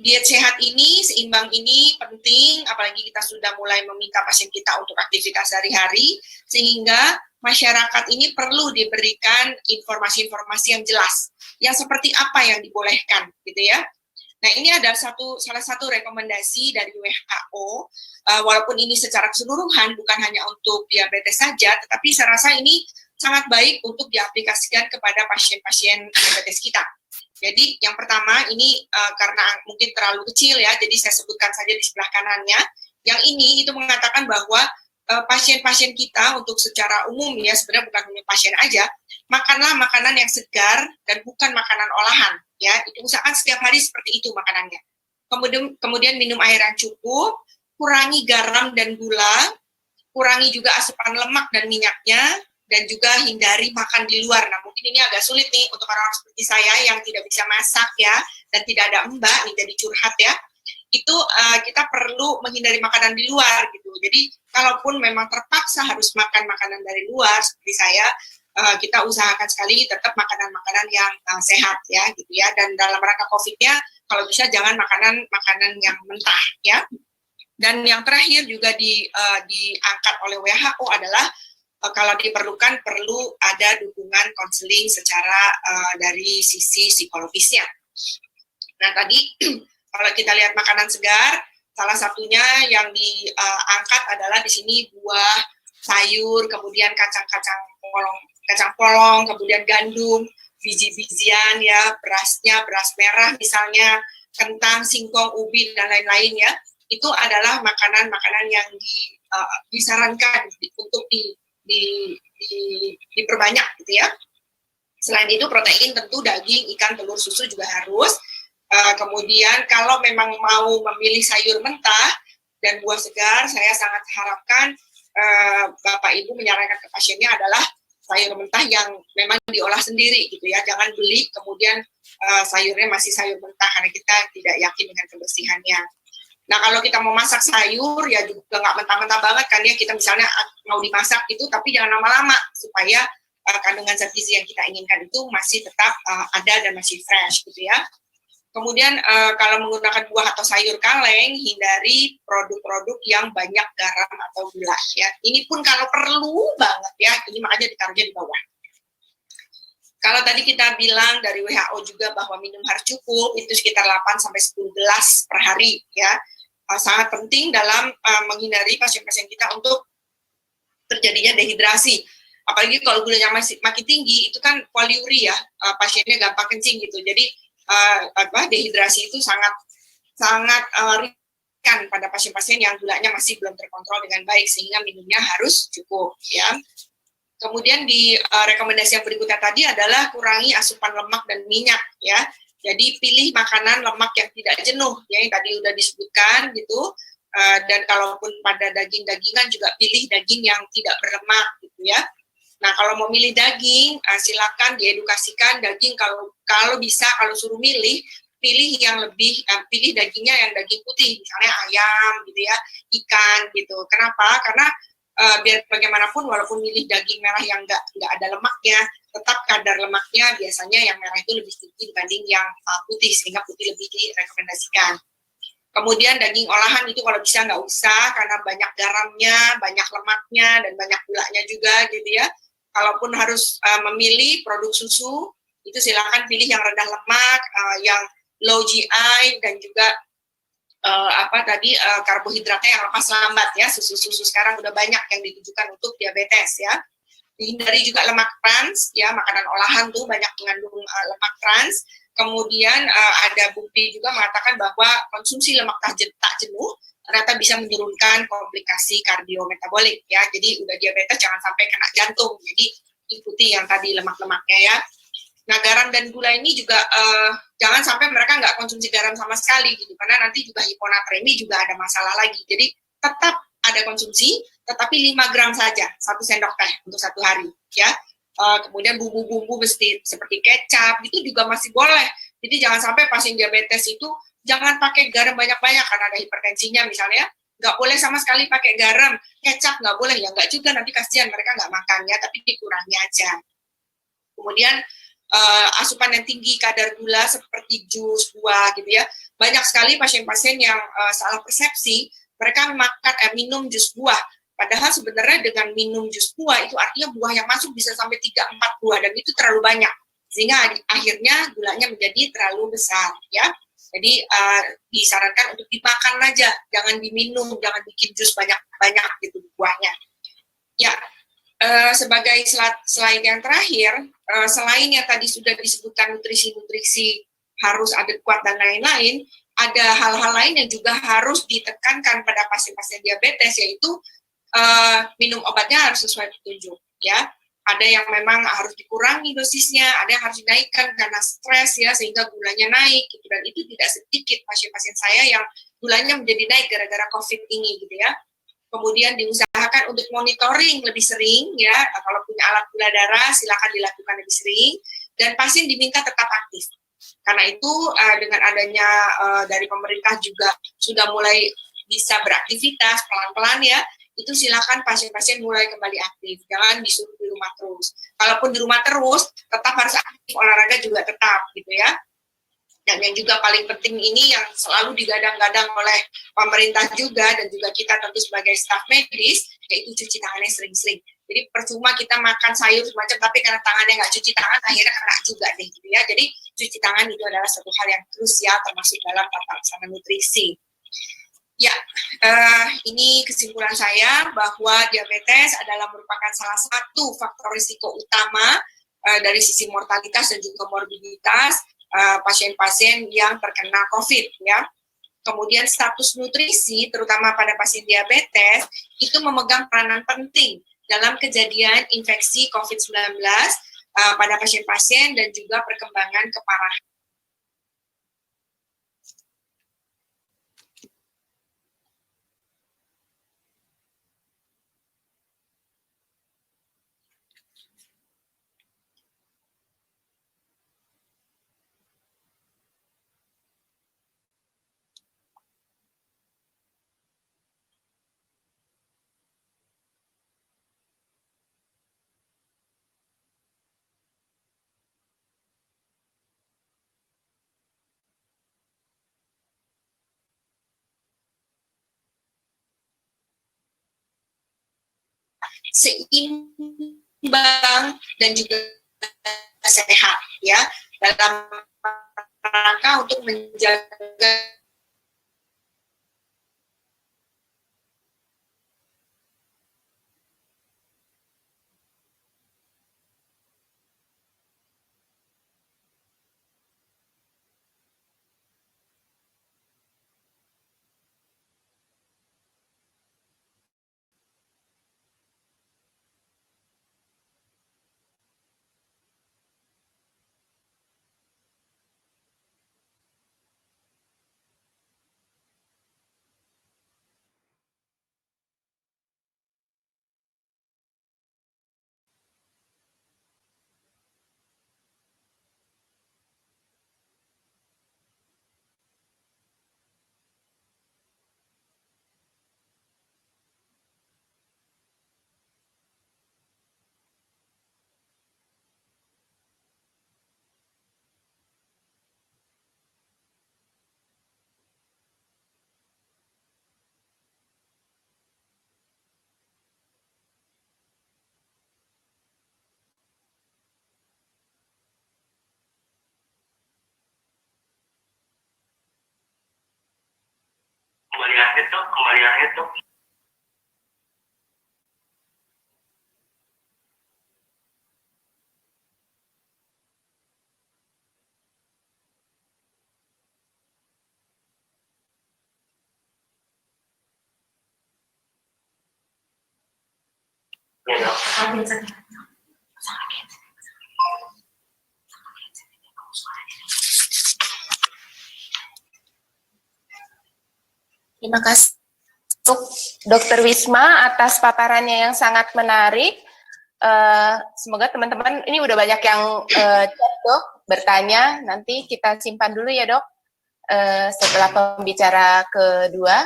diet sehat ini, seimbang ini penting, apalagi kita sudah mulai meminta pasien kita untuk aktivitas sehari-hari, sehingga masyarakat ini perlu diberikan informasi-informasi yang jelas, yang seperti apa yang dibolehkan, gitu ya. Nah, ini ada salah satu rekomendasi dari WHO, walaupun ini secara keseluruhan bukan hanya untuk diabetes saja, tetapi saya rasa ini sangat baik untuk diaplikasikan kepada pasien-pasien diabetes kita. Jadi yang pertama ini karena mungkin terlalu kecil ya, jadi saya sebutkan saja di sebelah kanannya. Yang ini itu mengatakan bahwa pasien-pasien kita untuk secara umum ya, sebenarnya bukan hanya pasien aja, makanlah makanan yang segar dan bukan makanan olahan ya, itu usahakan setiap hari seperti itu makanannya. Kemudian minum air yang cukup, kurangi garam dan gula, kurangi juga asupan lemak dan minyaknya, dan juga hindari makan di luar. Nah, mungkin ini agak sulit nih untuk orang-orang seperti saya yang tidak bisa masak ya, dan tidak ada mbak nih, jadi curhat ya. Itu kita perlu menghindari makanan di luar gitu. Jadi kalaupun memang terpaksa harus makan makanan dari luar seperti saya, kita usahakan sekali tetap makanan-makanan yang sehat ya gitu ya. Dan dalam rangka COVID-nya kalau bisa jangan makanan yang mentah ya. Dan yang terakhir juga diangkat oleh WHO adalah kalau diperlukan perlu ada dukungan konseling secara dari sisi psikologisnya. Nah tadi kalau kita lihat makanan segar, salah satunya yang diangkat adalah di sini buah, sayur, kemudian kacang polong, kemudian gandum, biji-bijian ya, berasnya, beras merah misalnya, kentang, singkong, ubi dan lain-lain ya. Itu adalah makanan-makanan yang disarankan untuk diperbanyak gitu ya. Selain itu protein tentu daging, ikan, telur, susu juga harus. Kemudian kalau memang mau memilih sayur mentah dan buah segar, saya sangat harapkan Bapak Ibu menyarankan ke pasiennya adalah sayur mentah yang memang diolah sendiri gitu ya, jangan beli kemudian sayurnya masih sayur mentah karena kita tidak yakin dengan kebersihannya. Nah kalau kita mau masak sayur ya juga nggak mentah-mentah banget kan ya, kita misalnya mau dimasak itu tapi jangan lama-lama supaya kandungan zat gizi yang kita inginkan itu masih tetap ada dan masih fresh gitu ya. Kemudian kalau menggunakan buah atau sayur kaleng, hindari produk-produk yang banyak garam atau gula ya. Ini pun kalau perlu banget ya, ini makanya ditaruhnya di bawah. Kalau tadi kita bilang dari WHO juga bahwa minum harus cukup, itu sekitar 8 sampai 10 gelas per hari ya. Sangat penting dalam menghindari pasien-pasien kita untuk terjadinya dehidrasi. Apalagi kalau gulanya masih makin tinggi, itu kan poliuri ya, pasiennya gampang kencing gitu. Jadi dehidrasi itu sangat riskan pada pasien-pasien yang gulanya masih belum terkontrol dengan baik, sehingga minumnya harus cukup ya. Kemudian di rekomendasi yang berikutnya tadi adalah kurangi asupan lemak dan minyak ya. Jadi pilih makanan lemak yang tidak jenuh ya, yang tadi udah disebutkan gitu. Dan kalaupun pada daging-dagingan juga pilih daging yang tidak berlemak gitu ya. Nah, kalau mau milih daging, silakan diedukasikan daging kalau bisa kalau suruh milih, pilih yang lebih pilih dagingnya yang daging putih, misalnya ayam gitu ya, ikan gitu. Kenapa? Karena biar bagaimanapun walaupun milih daging merah yang nggak ada lemaknya, tetap kadar lemaknya biasanya yang merah itu lebih tinggi dibanding yang putih, sehingga putih lebih direkomendasikan. Kemudian daging olahan itu kalau bisa nggak usah karena banyak garamnya, banyak lemaknya, dan banyak gulanya juga gitu ya. Kalaupun harus memilih produk susu, itu silakan pilih yang rendah lemak, yang low GI, dan juga karbohidratnya yang lepas lambat ya. Susu-susu sekarang udah banyak yang ditujukan untuk diabetes ya. Dihindari juga lemak trans ya, makanan olahan tuh banyak mengandung lemak trans. Kemudian ada bukti juga mengatakan bahwa konsumsi lemak tak jenuh ternyata bisa menurunkan komplikasi kardiometabolik ya. Jadi udah diabetes jangan sampai kena jantung. Jadi ikuti yang tadi lemak-lemaknya ya. Nah, garam dan gula ini juga jangan sampai mereka nggak konsumsi garam sama sekali gitu, karena nanti juga hiponatremi juga ada masalah lagi. Jadi tetap ada konsumsi, tetapi 5 gram saja, 1 sendok teh untuk 1 hari ya. Kemudian bumbu-bumbu seperti kecap itu juga masih boleh. Jadi jangan sampai pasien diabetes itu jangan pakai garam banyak-banyak karena ada hipertensinya misalnya, nggak boleh sama sekali pakai garam, kecap nggak boleh ya, nggak juga, nanti kasihan mereka nggak makannya, tapi dikurangi aja. Kemudian asupan yang tinggi kadar gula seperti jus, buah gitu ya, banyak sekali pasien-pasien yang salah persepsi, mereka minum jus buah. Padahal sebenarnya dengan minum jus buah itu artinya buah yang masuk bisa sampai 3-4 buah, dan itu terlalu banyak. Sehingga akhirnya gulanya menjadi terlalu besar ya. Jadi disarankan untuk dimakan aja, jangan diminum, jangan bikin jus banyak-banyak gitu buahnya. Ya, sebagai slide yang terakhir, selain yang tadi sudah disebutkan nutrisi-nutrisi harus adekuat dan lain-lain, ada hal-hal lain yang juga harus ditekankan pada pasien-pasien diabetes, yaitu minum obatnya harus sesuai petunjuk ya. Ada yang memang harus dikurangi dosisnya, ada yang harus dinaikkan karena stres ya, sehingga gulanya naik gitu. Dan itu tidak sedikit pasien-pasien saya yang gulanya menjadi naik gara-gara COVID ini gitu ya. Kemudian diusahakan untuk monitoring lebih sering ya, kalau punya alat gula darah silakan dilakukan lebih sering, dan pasien diminta tetap aktif. Karena itu dengan adanya dari pemerintah juga sudah mulai bisa beraktivitas pelan-pelan ya, itu silakan pasien-pasien mulai kembali aktif, jangan disuruh di rumah terus. Kalaupun di rumah terus, tetap harus aktif, olahraga juga tetap gitu ya. Dan yang juga paling penting ini yang selalu digadang-gadang oleh pemerintah juga dan juga kita tentu sebagai staf medis, yaitu cuci tangannya sering-sering. Jadi percuma kita makan sayur semacam, tapi karena tangannya nggak cuci tangan, akhirnya kena juga deh gitu ya. Jadi cuci tangan itu adalah satu hal yang krusial termasuk dalam tata laksana nutrisi. Ya, ini kesimpulan saya bahwa diabetes adalah merupakan salah satu faktor risiko utama dari sisi mortalitas dan juga morbiditas pasien-pasien yang terkena COVID ya. Kemudian status nutrisi terutama pada pasien diabetes itu memegang peranan penting dalam kejadian infeksi COVID-19 pada pasien-pasien dan juga perkembangan keparahan. seimbang dan juga sehat ya, dalam rangka untuk menjaga kembalian itu. Terima kasih untuk Dr. Wisma atas paparannya yang sangat menarik. Semoga teman-teman, ini udah banyak yang chat dok, bertanya, nanti kita simpan dulu ya dok, setelah pembicara kedua.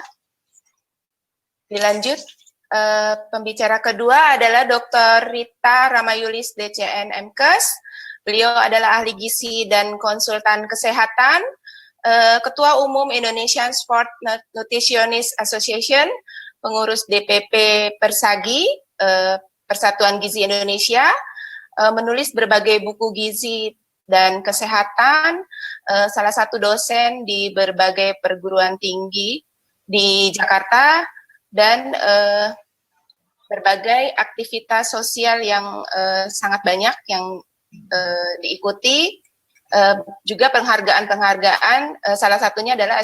Dilanjut, pembicara kedua adalah Dr. Rita Ramayulis DCN MKes. Beliau adalah ahli gizi dan konsultan kesehatan, Ketua Umum Indonesian Sport Nutritionist Association, pengurus DPP Persagi, Persatuan Gizi Indonesia, menulis berbagai buku gizi dan kesehatan, salah satu dosen di berbagai perguruan tinggi di Jakarta, dan berbagai aktivitas sosial yang sangat banyak yang diikuti. Juga penghargaan-penghargaan, salah satunya adalah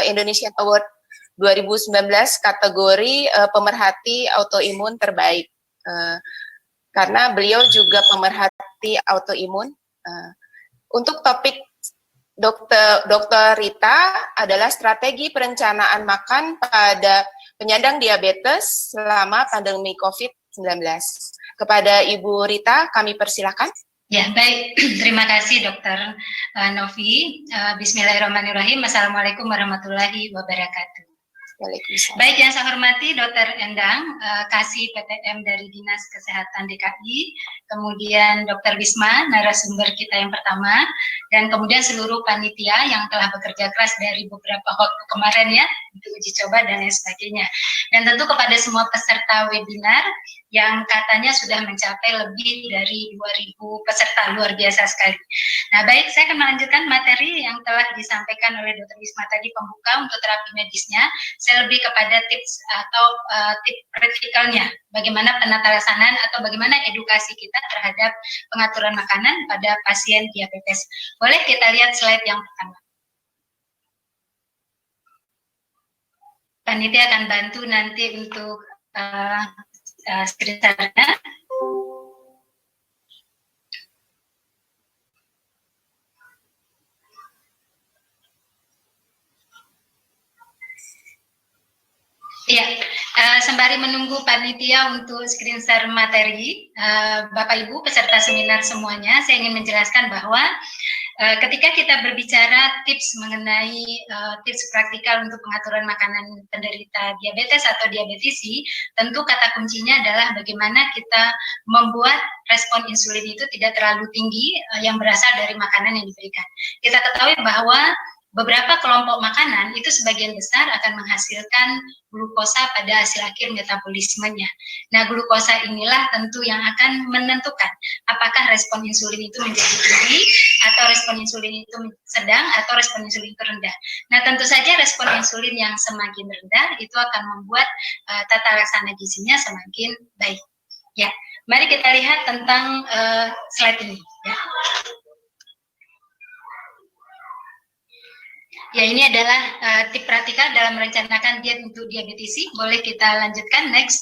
Indonesian Award 2019 kategori pemerhati autoimun terbaik, karena beliau juga pemerhati autoimun. Untuk topik Dr. Rita adalah strategi perencanaan makan pada penyandang diabetes selama pandemi COVID-19. Kepada Ibu Rita, kami persilakan. Ya, baik. Terima kasih Dr. Novi. Bismillahirrahmanirrahim. Assalamualaikum warahmatullahi wabarakatuh. Waalaikumsalam. Baik, yang saya hormati Dr. Endang, Kasih PTM dari Dinas Kesehatan DKI, kemudian Dr. Wisma, narasumber kita yang pertama, dan kemudian seluruh panitia yang telah bekerja keras dari beberapa waktu kemarin ya, untuk uji coba dan lain sebagainya. Dan tentu kepada semua peserta webinar yang katanya sudah mencapai lebih dari 2.000 peserta, luar biasa sekali. Nah baik, saya akan melanjutkan materi yang telah disampaikan oleh Dr. Wisma tadi, pembuka untuk terapi medisnya. Saya lebih kepada tips atau tips praktikalnya, bagaimana penatalaksanaan atau bagaimana edukasi kita terhadap pengaturan makanan pada pasien diabetes. Boleh kita lihat slide yang pertama. Panitia akan bantu nanti untuk screen-nya. Iya, sembari menunggu panitia untuk screen share materi, Bapak Ibu peserta seminar semuanya, saya ingin menjelaskan bahwa ketika kita berbicara tips mengenai tips praktikal untuk pengaturan makanan penderita diabetes atau diabetesi, tentu kata kuncinya adalah bagaimana kita membuat respon insulin itu tidak terlalu tinggi yang berasal dari makanan yang diberikan. Kita ketahui bahwa beberapa kelompok makanan itu sebagian besar akan menghasilkan glukosa pada hasil akhir metabolismenya. Nah, glukosa inilah tentu yang akan menentukan apakah respon insulin itu menjadi tinggi, atau respon insulin itu sedang, atau respon insulin itu rendah. Nah, tentu saja respon insulin yang semakin rendah itu akan membuat tata laksana gizinya semakin baik. Ya, mari kita lihat tentang slide ini. Ya. Ya, ini adalah tip praktikal dalam merencanakan diet untuk diabetisi. Boleh kita lanjutkan, next.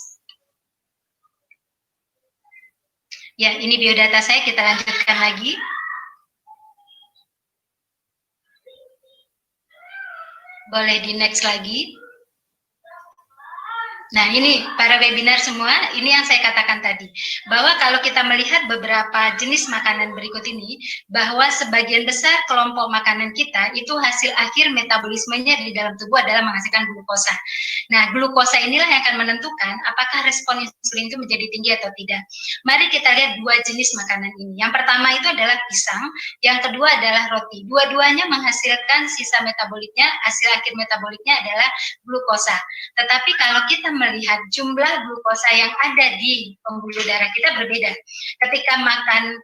Ya, ini biodata saya, kita lanjutkan lagi. Boleh di next lagi. Nah, ini para webinar semua, ini yang saya katakan tadi, bahwa kalau kita melihat beberapa jenis makanan berikut ini, bahwa sebagian besar kelompok makanan kita itu hasil akhir metabolismenya di dalam tubuh adalah menghasilkan glukosa. Nah, glukosa inilah yang akan menentukan apakah respon insulin itu menjadi tinggi atau tidak. Mari kita lihat dua jenis makanan ini. Yang pertama itu adalah pisang, yang kedua adalah roti. Dua-duanya menghasilkan sisa metaboliknya, hasil akhir metaboliknya adalah glukosa. Tetapi kalau kita melihat jumlah glukosa yang ada di pembuluh darah kita berbeda. Ketika makan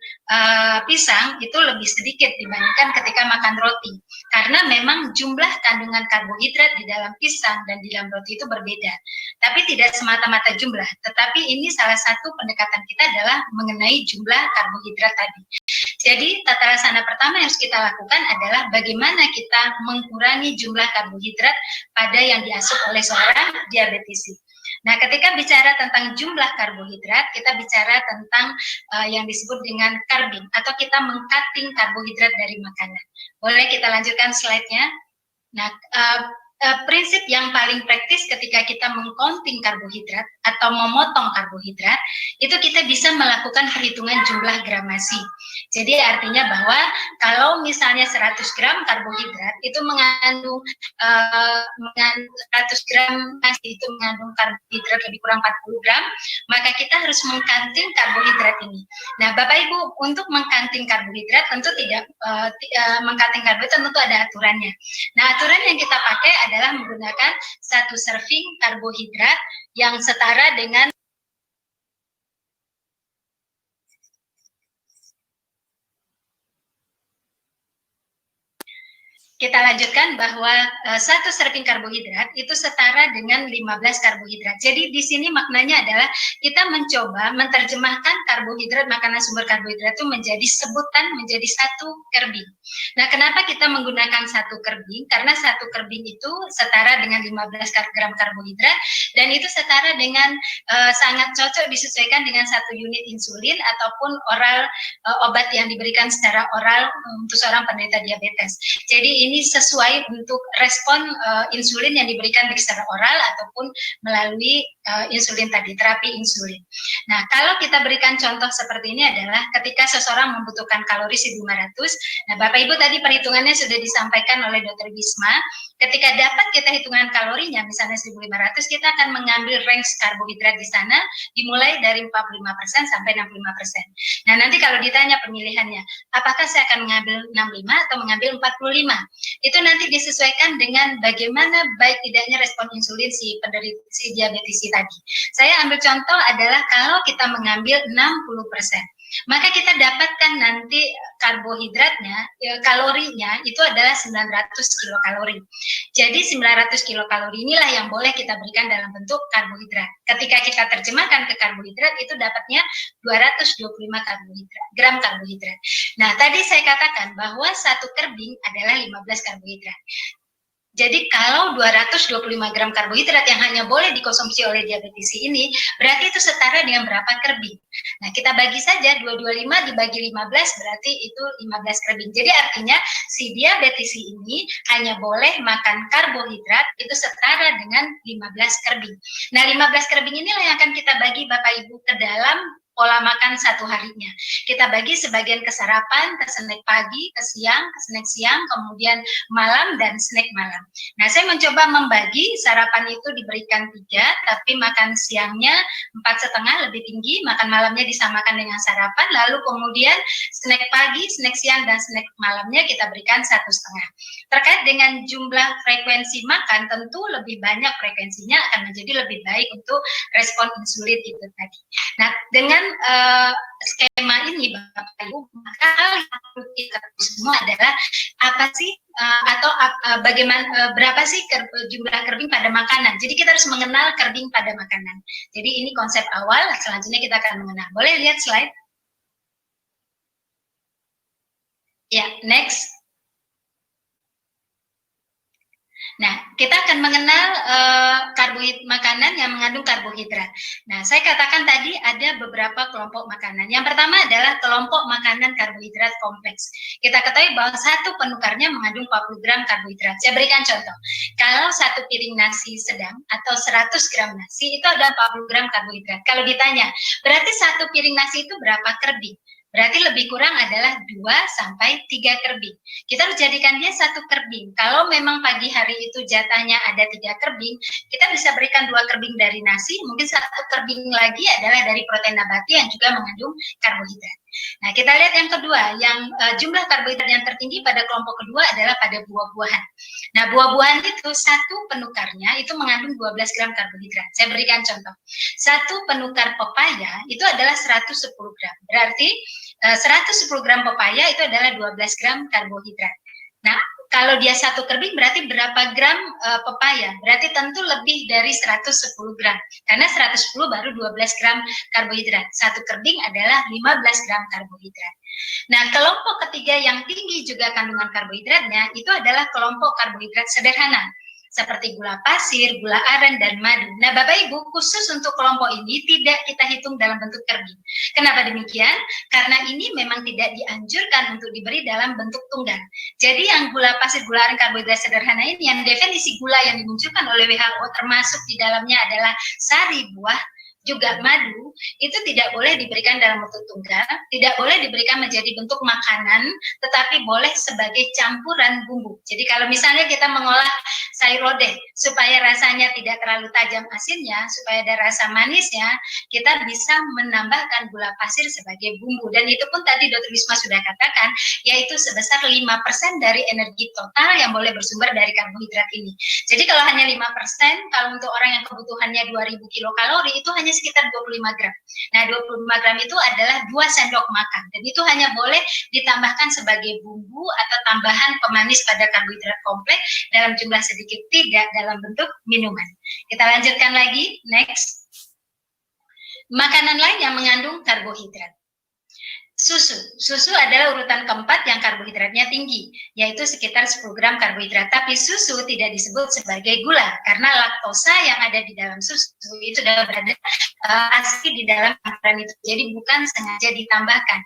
pisang itu lebih sedikit dibandingkan ketika makan roti. Karena memang jumlah kandungan karbohidrat di dalam pisang dan di dalam roti itu berbeda. Tapi tidak semata-mata jumlah, tetapi ini salah satu pendekatan kita adalah mengenai jumlah karbohidrat tadi. Jadi tata laksana pertama yang harus kita lakukan adalah bagaimana kita mengurangi jumlah karbohidrat pada yang diasup oleh seorang diabetisi. Nah, ketika bicara tentang jumlah karbohidrat, kita bicara tentang yang disebut dengan carbing, atau kita meng-cutting karbohidrat dari makanan. Boleh kita lanjutkan slide-nya? Nah, prinsip yang paling praktis ketika kita meng-counting karbohidrat atau memotong karbohidrat, itu kita bisa melakukan perhitungan jumlah gramasi. Jadi artinya bahwa kalau misalnya 100 gram karbohidrat itu mengandung 100 gram nasi itu mengandung karbohidrat lebih kurang 40 gram, maka kita harus meng-counting karbohidrat ini. Nah, Bapak Ibu, untuk meng-counting karbohidrat tentu tidak meng-counting karbohidrat tentu ada aturannya. Nah, aturan yang kita pakai adalah menggunakan 1 serving karbohidrat yang setara dengan kita lanjutkan bahwa 1 serving karbohidrat itu setara dengan 15 karbohidrat. Jadi di sini maknanya adalah kita mencoba menerjemahkan karbohidrat, makanan sumber karbohidrat itu menjadi sebutan, menjadi 1 kerbing. Nah, kenapa kita menggunakan 1 kerbing? Karena 1 kerbing itu setara dengan 15 gram karbohidrat, dan itu setara dengan sangat cocok disesuaikan dengan 1 unit insulin ataupun obat yang diberikan secara oral untuk seorang penderita diabetes. Jadi ini sesuai untuk respon insulin yang diberikan baik secara oral ataupun melalui insulin tadi, terapi insulin. Nah, kalau kita berikan contoh seperti ini adalah ketika seseorang membutuhkan kalori 1.500, nah Bapak Ibu tadi perhitungannya sudah disampaikan oleh Dr. Bisma, ketika dapat kita hitungan kalorinya, misalnya 1.500, kita akan mengambil range karbohidrat di sana, dimulai dari 45% sampai 65%. Nah, nanti kalau ditanya pemilihannya, apakah saya akan mengambil 65 atau mengambil 45? Itu nanti disesuaikan dengan bagaimana baik tidaknya respon insulin si penderita si diabetisi tadi. Saya ambil contoh adalah kalau kita mengambil 60%, maka kita dapatkan nanti karbohidratnya, kalorinya itu adalah 900 kilokalori. Jadi 900 kilokalori inilah yang boleh kita berikan dalam bentuk karbohidrat. Ketika kita terjemahkan ke karbohidrat, itu dapatnya 225 gram karbohidrat. Nah, tadi saya katakan bahwa 1 kerbing adalah 15 karbohidrat. Jadi kalau 225 gram karbohidrat yang hanya boleh dikonsumsi oleh diabetisi ini, berarti itu setara dengan berapa kerbing? Nah, kita bagi saja 225 dibagi 15, berarti itu 15 kerbing. Jadi artinya si diabetisi ini hanya boleh makan karbohidrat itu setara dengan 15 kerbing. Nah, 15 kerbing inilah yang akan kita bagi Bapak Ibu ke dalam pola makan satu harinya. Kita bagi sebagian ke sarapan, ke snack pagi, ke siang, ke snack siang, kemudian malam dan snack malam. Nah, saya mencoba membagi sarapan itu diberikan 3, tapi makan siangnya 4,5 lebih tinggi, makan malamnya disamakan dengan sarapan, lalu kemudian snack pagi, snack siang dan snack malamnya kita berikan 1,5. Terkait dengan jumlah frekuensi makan, tentu lebih banyak frekuensinya akan menjadi lebih baik untuk respon insulin itu tadi. Nah, dengan skema ini Bapak Ibu, maka hal yang perlu kita semua adalah apa sih bagaimana berapa sih jumlah kerbing pada makanan. Jadi kita harus mengenal kerbing pada makanan. Jadi ini konsep awal, selanjutnya kita akan mengenal. Boleh lihat slide? Ya, next. Nah, kita akan mengenal makanan yang mengandung karbohidrat. Nah, saya katakan tadi ada beberapa kelompok makanan. Yang pertama adalah kelompok makanan karbohidrat kompleks. Kita ketahui bahwa satu penukarnya mengandung 40 gram karbohidrat. Saya berikan contoh. Kalau satu piring nasi sedang atau 100 gram nasi itu ada 40 gram karbohidrat. Kalau ditanya, berarti satu piring nasi itu berapa kerbing? Berarti lebih kurang adalah 2-3 kerbing. Kita harus jadikan dia 1 kerbing. Kalau memang pagi hari itu jatahnya ada 3 kerbing, kita bisa berikan 2 kerbing dari nasi, mungkin 1 kerbing lagi adalah dari protein nabati yang juga mengandung karbohidrat. Nah, kita lihat yang kedua, yang jumlah karbohidrat yang tertinggi pada kelompok kedua adalah pada buah-buahan. Nah, buah-buahan itu satu penukarnya itu mengandung 12 gram karbohidrat. Saya berikan contoh. Satu penukar pepaya itu adalah 110 gram. Berarti 110 gram pepaya itu adalah 12 gram karbohidrat. Nah, kalau dia 1 kerbing berarti berapa gram pepaya? Berarti tentu lebih dari 110 gram. Karena 110 baru 12 gram karbohidrat. 1 kerbing adalah 15 gram karbohidrat. Nah, kelompok ketiga yang tinggi juga kandungan karbohidratnya itu adalah kelompok karbohidrat sederhana. Seperti gula pasir, gula aren, dan madu. Nah, Bapak Ibu, khusus untuk kelompok ini tidak kita hitung dalam bentuk kerbing. Kenapa demikian? Karena ini memang tidak dianjurkan untuk diberi dalam bentuk tunggal. Jadi yang gula pasir, gula aren, karbohidrat sederhana ini, yang definisi gula yang dimunculkan oleh WHO termasuk di dalamnya adalah sari buah, juga madu, itu tidak boleh diberikan dalam bentuk tunggal, tidak boleh diberikan menjadi bentuk makanan, tetapi boleh sebagai campuran bumbu. Jadi kalau misalnya kita mengolah sayur lodeh, supaya rasanya tidak terlalu tajam asinnya, supaya ada rasa manisnya, kita bisa menambahkan gula pasir sebagai bumbu. Dan itu pun tadi Dr. Wisma sudah katakan, yaitu sebesar 5% dari energi total yang boleh bersumber dari karbohidrat ini. Jadi kalau hanya 5%, kalau untuk orang yang kebutuhannya 2000 kilokalori, itu hanya sekitar 25 gram. Nah, 25 gram itu adalah 2 sendok makan. Dan itu hanya boleh ditambahkan sebagai bumbu atau tambahan pemanis pada karbohidrat kompleks dalam jumlah sedikit, tidak dalam bentuk minuman. Kita lanjutkan lagi, next. Makanan lain yang mengandung karbohidrat. Susu adalah urutan keempat yang karbohidratnya tinggi, yaitu sekitar 10 gram karbohidrat. Tapi susu tidak disebut sebagai gula, karena laktosa yang ada di dalam susu itu sudah berada asli di dalam campuran itu, jadi bukan sengaja ditambahkan.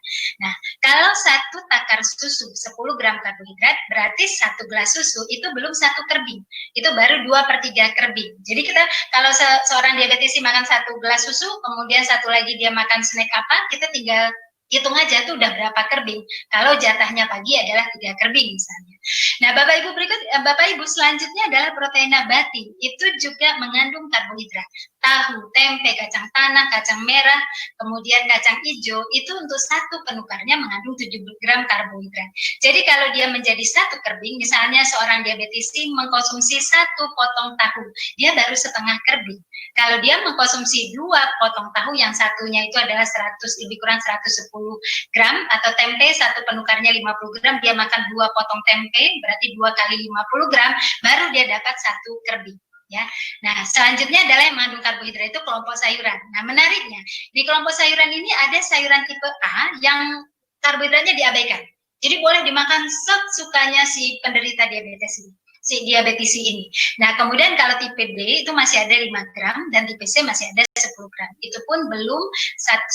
Nah, kalau 1 takar susu 10 gram karbohidrat, berarti 1 gelas susu itu belum 1 kerbing, itu baru 2/3 kerbing. Jadi kita kalau seorang diabetesi makan 1 gelas susu, kemudian 1 lagi dia makan snack apa, kita tinggal hitung aja tuh udah berapa kerbing. Kalau jatahnya pagi adalah 3 kerbing misalnya. Nah, Bapak Ibu selanjutnya adalah protein nabati. Itu juga mengandung karbohidrat. Tahu, tempe, kacang tanah, kacang merah, kemudian kacang hijau, itu untuk 1 penukarnya mengandung 70 gram karbohidrat. Jadi kalau dia menjadi 1 kerbing, misalnya seorang diabetesi mengkonsumsi 1 potong tahu, dia baru setengah kerbing. Kalau dia mengkonsumsi 2 potong tahu, yang satunya itu adalah lebih kurang 110 gram, atau tempe 1 penukarnya 50 gram, dia makan 2 potong tempe, berarti 2 kali 50 gram, baru dia dapat 1 kerbing. Ya, nah selanjutnya adalah yang mengandung karbohidrat itu kelompok sayuran. Nah, menariknya di kelompok sayuran ini ada sayuran tipe A yang karbohidratnya diabaikan. Jadi boleh dimakan sesukanya si penderita diabetesi ini. Nah, kemudian kalau tipe B itu masih ada 5 gram dan tipe C masih ada 10 gram. Itu pun belum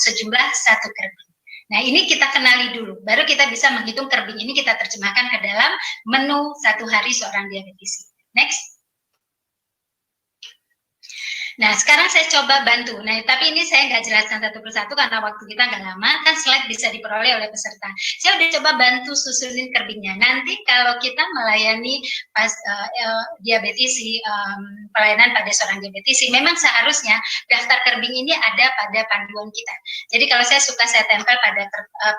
sejumlah 1 kerbing. Nah, ini kita kenali dulu, baru kita bisa menghitung kerbing ini kita terjemahkan ke dalam menu 1 hari seorang diabetesi. Next. Nah, sekarang saya coba bantu. Nah, tapi ini saya nggak jelaskan satu persatu karena waktu kita nggak lama, kan slide bisa diperoleh oleh peserta. Saya udah coba bantu susunin kerbingnya. Nanti kalau kita melayani diabetisi, pelayanan pada seorang diabetisi, memang seharusnya daftar kerbing ini ada pada panduan kita. Jadi kalau saya suka saya tempel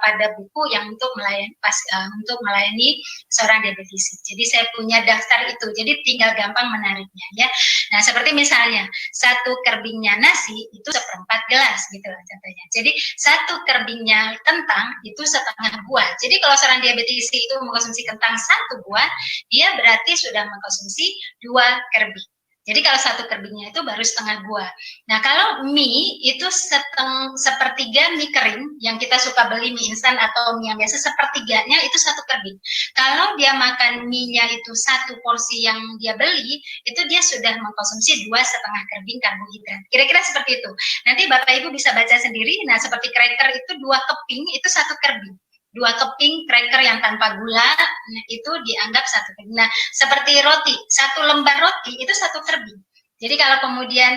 pada buku yang untuk melayani seorang diabetisi. Jadi saya punya daftar itu. Jadi tinggal gampang menariknya ya. Nah, seperti misalnya satu kerbingnya nasi itu 1/4 gelas gitu lah contohnya. Jadi satu kerbingnya kentang itu 1/2 buah. Jadi kalau seorang diabetisi itu mengkonsumsi kentang 1 buah, dia berarti sudah mengkonsumsi 2 kerbing. Jadi kalau satu kerbingnya itu baru 1/2 buah. Nah, kalau mie itu 1/3 mie kering yang kita suka beli mie instan atau mie yang biasa, 1/3-nya itu 1 kerbing. Kalau dia makan mie-nya itu 1 porsi yang dia beli, itu dia sudah mengkonsumsi 2,5 kerbing karbohidrat. Kira-kira seperti itu. Nanti Bapak Ibu bisa baca sendiri. Nah, seperti cracker itu 2 keping itu 1 kerbing. 2 keping cracker yang tanpa gula itu dianggap 1 kerbing. Nah, seperti roti, 1 lembar roti itu 1 kerbing. Jadi kalau kemudian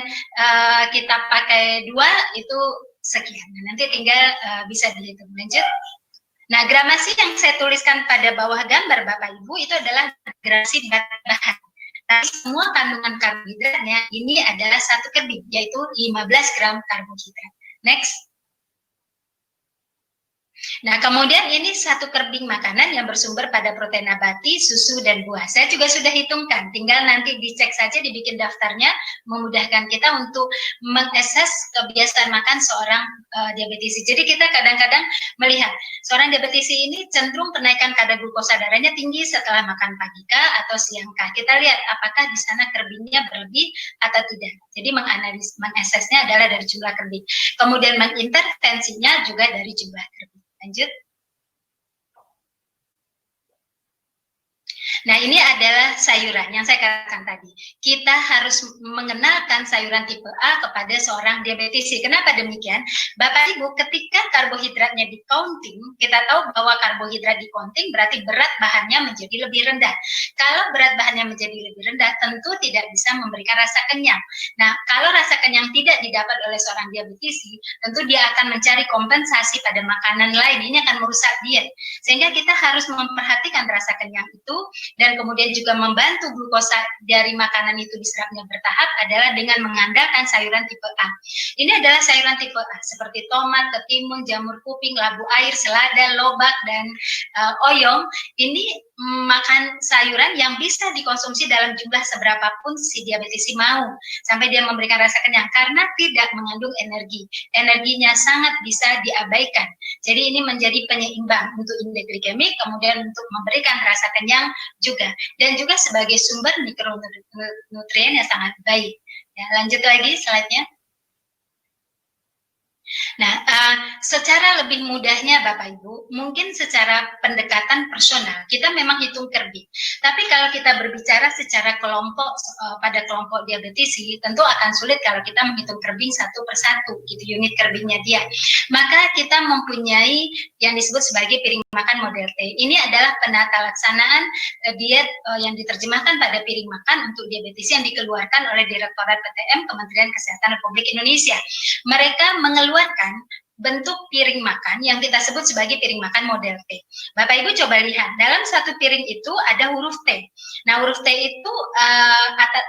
kita pakai 2 itu sekian. Nah, nanti tinggal bisa dihitung. Lanjut. Nah, gramasi yang saya tuliskan pada bawah gambar Bapak Ibu itu adalah gramasi bahan. Tapi semua kandungan karbohidratnya ini adalah 1 kerbing, yaitu 15 gram karbohidrat. Next. Nah, kemudian ini 1 kerbing makanan yang bersumber pada protein nabati, susu, dan buah. Saya juga sudah hitungkan, tinggal nanti dicek saja, dibikin daftarnya, memudahkan kita untuk mengakses kebiasaan makan seorang diabetisi. Jadi kita kadang-kadang melihat, seorang diabetisi ini cenderung kenaikan kadar glukosa darahnya tinggi setelah makan pagi kah atau siang kah. Kita lihat apakah di sana kerbingnya berlebih atau tidak. Jadi mengaksesnya adalah dari jumlah kerbing. Kemudian mengintervensinya juga dari jumlah kerbing. Lanjut. Nah, ini adalah sayuran yang saya katakan tadi. Kita harus mengenalkan sayuran tipe A kepada seorang diabetisi. Kenapa demikian? Bapak Ibu, ketika karbohidratnya di counting, kita tahu bahwa karbohidrat di counting berarti berat bahannya menjadi lebih rendah. Kalau berat bahannya menjadi lebih rendah, tentu tidak bisa memberikan rasa kenyang. Nah, kalau rasa kenyang tidak didapat oleh seorang diabetisi, tentu dia akan mencari kompensasi pada makanan lain. Ini akan merusak diet. Sehingga kita harus memperhatikan rasa kenyang itu, dan kemudian juga membantu glukosa dari makanan itu diserapnya bertahap adalah dengan mengandalkan sayuran tipe A. Ini adalah sayuran tipe A seperti tomat, ketimun, jamur kuping, labu air, selada, lobak, dan oyong. Ini makan sayuran yang bisa dikonsumsi dalam jumlah seberapapun si diabetisi mau sampai dia memberikan rasa kenyang karena tidak mengandung energi. Energinya sangat bisa diabaikan. Jadi ini menjadi penyeimbang untuk indeks glikemik, kemudian untuk memberikan rasa kenyang juga, dan juga sebagai sumber mikronutrien yang sangat baik. Ya, lanjut lagi slide-nya. Nah, secara lebih mudahnya Bapak Ibu, mungkin secara pendekatan personal, kita memang hitung kerbing. Tapi kalau kita berbicara secara kelompok, pada kelompok diabetisi, tentu akan sulit kalau kita menghitung kerbing satu persatu, gitu, unit kerbingnya dia. Maka kita mempunyai yang disebut sebagai piring makan model T. Ini adalah penata laksanaan diet yang diterjemahkan pada piring makan untuk diabetisi yang dikeluarkan oleh Direktorat PTM Kementerian Kesehatan Republik Indonesia. Mereka mengeluarkan bentuk piring makan yang kita sebut sebagai piring makan model T. Bapak Ibu coba lihat, dalam satu piring itu ada huruf T. Nah, huruf T itu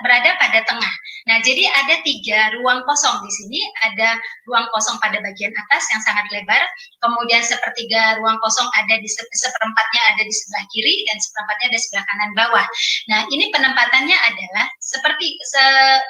berada pada tengah. Nah, jadi ada 3 ruang kosong di sini. Ada ruang kosong pada bagian atas yang sangat lebar, kemudian sepertiga ruang kosong ada di seperempatnya ada di sebelah kiri, dan seperempatnya ada di sebelah kanan bawah. Nah, ini penempatannya adalah seperti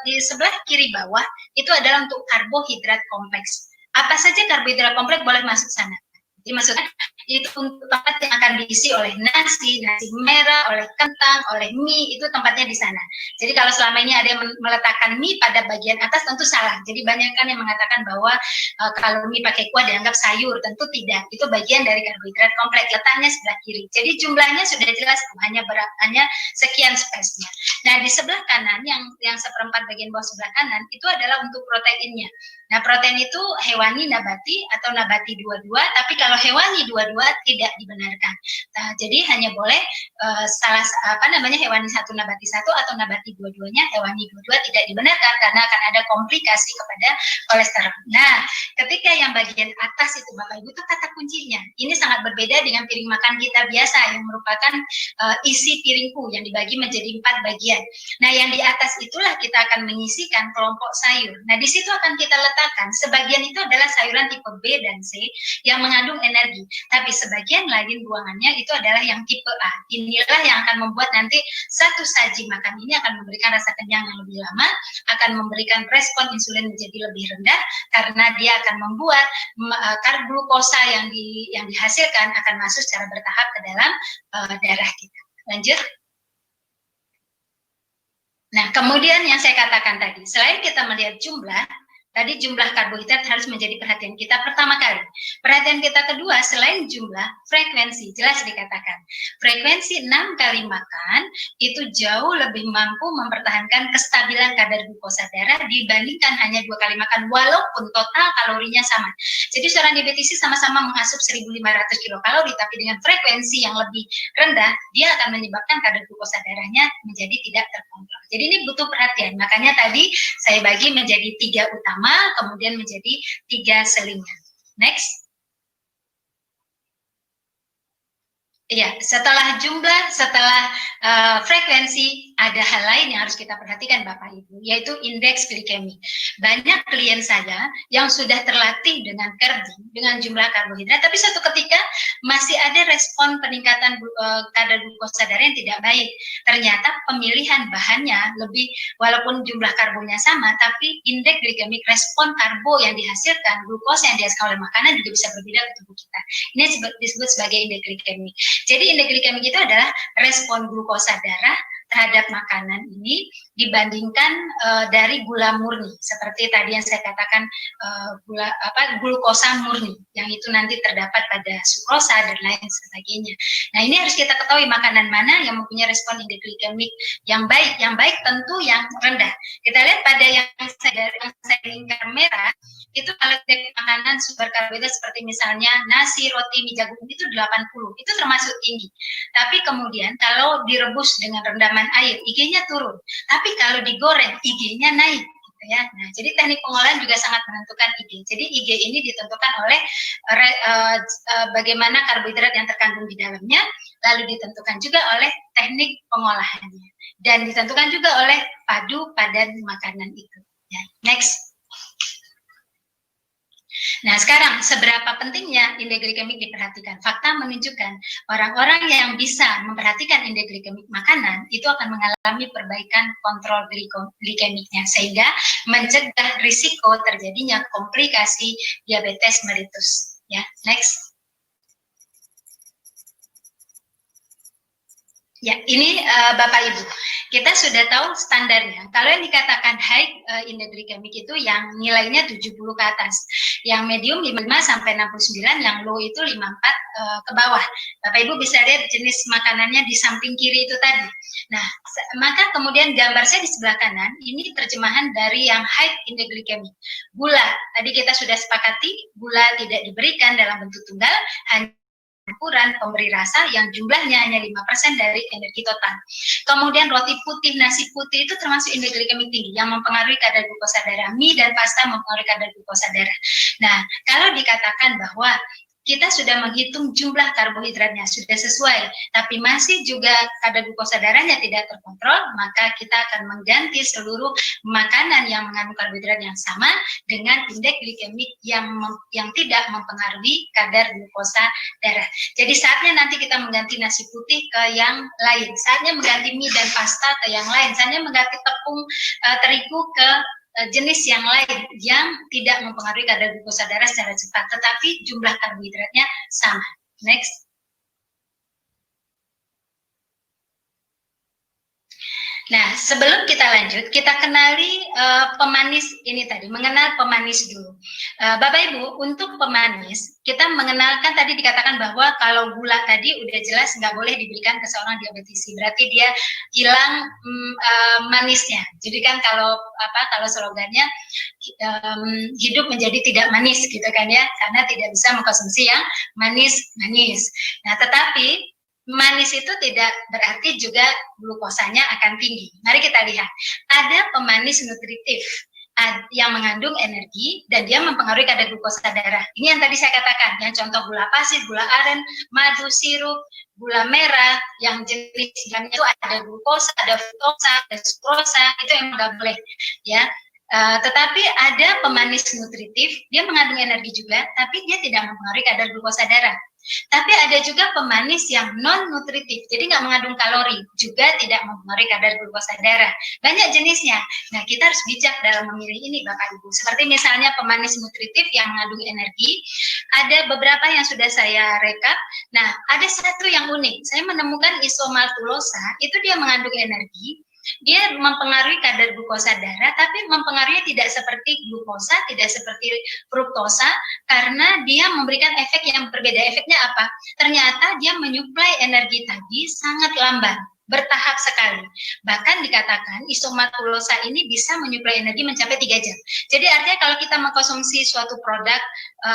di sebelah kiri bawah itu adalah untuk karbohidrat kompleks. Apa saja karbohidrat kompleks boleh masuk sana. Jadi maksudnya itu untuk tempat yang akan diisi oleh nasi merah, oleh kentang, oleh mie, itu tempatnya di sana. Jadi kalau selama ini ada yang meletakkan mie pada bagian atas, tentu salah. Jadi banyak kan yang mengatakan bahwa kalau mie pakai kuah dianggap sayur, tentu tidak. Itu bagian dari karbohidrat kompleks, letaknya sebelah kiri. Jadi jumlahnya sudah jelas, hanya sekian space-nya. Nah, di sebelah kanan yang seperempat bagian bawah sebelah kanan itu adalah untuk proteinnya. Nah, protein itu hewani, nabati atau nabati dua-dua, tapi kalau hewani dua-dua tidak dibenarkan. Nah, jadi hanya boleh hewani satu nabati satu atau nabati dua-duanya, hewani dua-dua tidak dibenarkan karena akan ada komplikasi kepada kolesterol. Nah, ketika yang bagian atas itu Bapak Ibu itu kata kuncinya. Ini sangat berbeda dengan piring makan kita biasa yang merupakan isi piringku yang dibagi menjadi 4 bagian. Nah, yang di atas itulah kita akan menyisikan kelompok sayur. Nah, di situ akan kita letakkan sebagian itu adalah sayuran tipe B dan C yang mengandung energi, tapi sebagian lain buangannya itu adalah yang tipe A. Inilah yang akan membuat nanti satu saji makan ini akan memberikan rasa kenyang yang lebih lama, akan memberikan respon insulin menjadi lebih rendah karena dia akan membuat glukosa yang dihasilkan akan masuk secara bertahap ke dalam darah kita. Lanjut. Nah, kemudian yang saya katakan tadi, selain kita melihat jumlah, tadi jumlah karbohidrat harus menjadi perhatian kita pertama kali. Perhatian kita kedua, selain jumlah, frekuensi, jelas dikatakan. Frekuensi 6 kali makan itu jauh lebih mampu mempertahankan kestabilan kadar glukosa darah dibandingkan hanya 2 kali makan, walaupun total kalorinya sama. Jadi seorang diabetes sama-sama mengasup 1.500 kilokalori, tapi dengan frekuensi yang lebih rendah, dia akan menyebabkan kadar glukosa darahnya menjadi tidak terkontrol. Jadi ini butuh perhatian, makanya tadi saya bagi menjadi 3 utama, kemudian menjadi 3 selingan. Next. Iya, setelah jumlah, setelah frekuensi, ada hal lain yang harus kita perhatikan Bapak Ibu, yaitu indeks glikemik. Banyak klien saya yang sudah terlatih dengan cardio, dengan jumlah karbohidrat, tapi suatu ketika masih ada respon peningkatan kadar glukosa darah yang tidak baik. Ternyata pemilihan bahannya lebih, walaupun jumlah karbonya sama, tapi indeks glikemik, respon karbo yang dihasilkan, glukosa yang dihasilkan oleh makanan juga bisa berbeda ke tubuh kita. Ini disebut sebagai indeks glikemik. Jadi indeks glikemik itu adalah respon glukosa darah terhadap makanan ini dibandingkan dari gula murni, seperti tadi yang saya katakan glukosa murni yang itu nanti terdapat pada sukrosa dan lain sebagainya. Nah, ini harus kita ketahui makanan mana yang mempunyai respon indeks glikemik yang baik tentu yang rendah. Kita lihat pada yang saya lingkar merah itu kalau makanan sumber karbohidrat seperti misalnya nasi, roti, mie jagung itu 80, itu termasuk tinggi. Tapi kemudian kalau direbus dengan rendaman air, IG-nya turun. Tapi kalau digoreng, IG-nya naik. Gitu ya. Nah, jadi teknik pengolahan juga sangat menentukan IG. Jadi IG ini ditentukan oleh bagaimana karbohidrat yang terkandung di dalamnya, lalu ditentukan juga oleh teknik pengolahannya, dan ditentukan juga oleh padu padan makanan itu. Ya. Next. Nah, sekarang seberapa pentingnya indeks glikemik diperhatikan? Fakta menunjukkan orang-orang yang bisa memperhatikan indeks glikemik makanan itu akan mengalami perbaikan kontrol glikemiknya sehingga mencegah risiko terjadinya komplikasi diabetes mellitus. Ya, next. Ya, ini Bapak Ibu, kita sudah tahu standarnya. Kalau yang dikatakan high indeks glikemik itu yang nilainya 70 ke atas, yang medium 55 sampai 69, yang low itu 54 ke bawah. Bapak Ibu bisa lihat jenis makanannya di samping kiri itu tadi. Nah, maka kemudian gambar saya di sebelah kanan, ini terjemahan dari yang high indeks glikemik. Gula, tadi kita sudah sepakati, gula tidak diberikan dalam bentuk tunggal, hanya ukuran pemberi rasa yang jumlahnya hanya 5% dari energi total. Kemudian roti putih, nasi putih itu termasuk indeks glikemik tinggi yang mempengaruhi kadar glukosa darah. Mie dan pasta mempengaruhi kadar glukosa darah. Nah, kalau dikatakan bahwa kita sudah menghitung jumlah karbohidratnya sudah sesuai, tapi masih juga kadar glukosa darahnya tidak terkontrol, maka kita akan mengganti seluruh makanan yang mengandung karbohidrat yang sama dengan indeks glikemik yang tidak mempengaruhi kadar glukosa darah. Jadi saatnya nanti kita mengganti nasi putih ke yang lain, saatnya mengganti mie dan pasta ke yang lain, saatnya mengganti tepung terigu ke jenis yang lain yang tidak mempengaruhi kadar glukosa darah secara cepat, tetapi jumlah karbohidratnya sama. Next. Nah, sebelum kita lanjut, kita kenali pemanis ini tadi, mengenal pemanis dulu. Bapak Ibu, untuk pemanis, kita mengenalkan tadi dikatakan bahwa kalau gula tadi udah jelas nggak boleh diberikan ke seorang diabetisi, berarti dia hilang manisnya. Jadi kan kalau slogannya hidup menjadi tidak manis gitu kan ya, karena tidak bisa mengkonsumsi yang manis-manis. Nah, tetapi manis itu tidak berarti juga glukosanya akan tinggi. Mari kita lihat. Ada pemanis nutritif yang mengandung energi dan dia mempengaruhi kadar glukosa darah. Ini yang tadi saya katakan, yang contoh gula pasir, gula aren, madu, sirup, gula merah, yang jenis itu ada glukosa, ada fruktosa, ada sukrosa, itu yang nggak boleh, ya. Tetapi ada pemanis nutritif, dia mengandung energi juga, tapi dia tidak mempengaruhi kadar glukosa darah. Tapi ada juga pemanis yang non-nutritif, jadi nggak mengandung kalori, juga tidak mempengaruhi kadar glukosa darah. Banyak jenisnya. Nah, kita harus bijak dalam memilih ini, Bapak Ibu. Seperti misalnya pemanis nutritif yang mengandung energi, ada beberapa yang sudah saya rekap. Nah, ada satu yang unik. Saya menemukan isomaltulosa, itu dia mengandung energi, dia mempengaruhi kadar glukosa darah, tapi mempengaruhi tidak seperti glukosa, tidak seperti fruktosa, karena dia memberikan efek yang berbeda. Efeknya apa? Ternyata dia menyuplai energi tadi sangat lambat, bertahap sekali. Bahkan dikatakan isomaltulosa ini bisa menyuplai energi mencapai 3 jam. Jadi artinya kalau kita mengkonsumsi suatu produk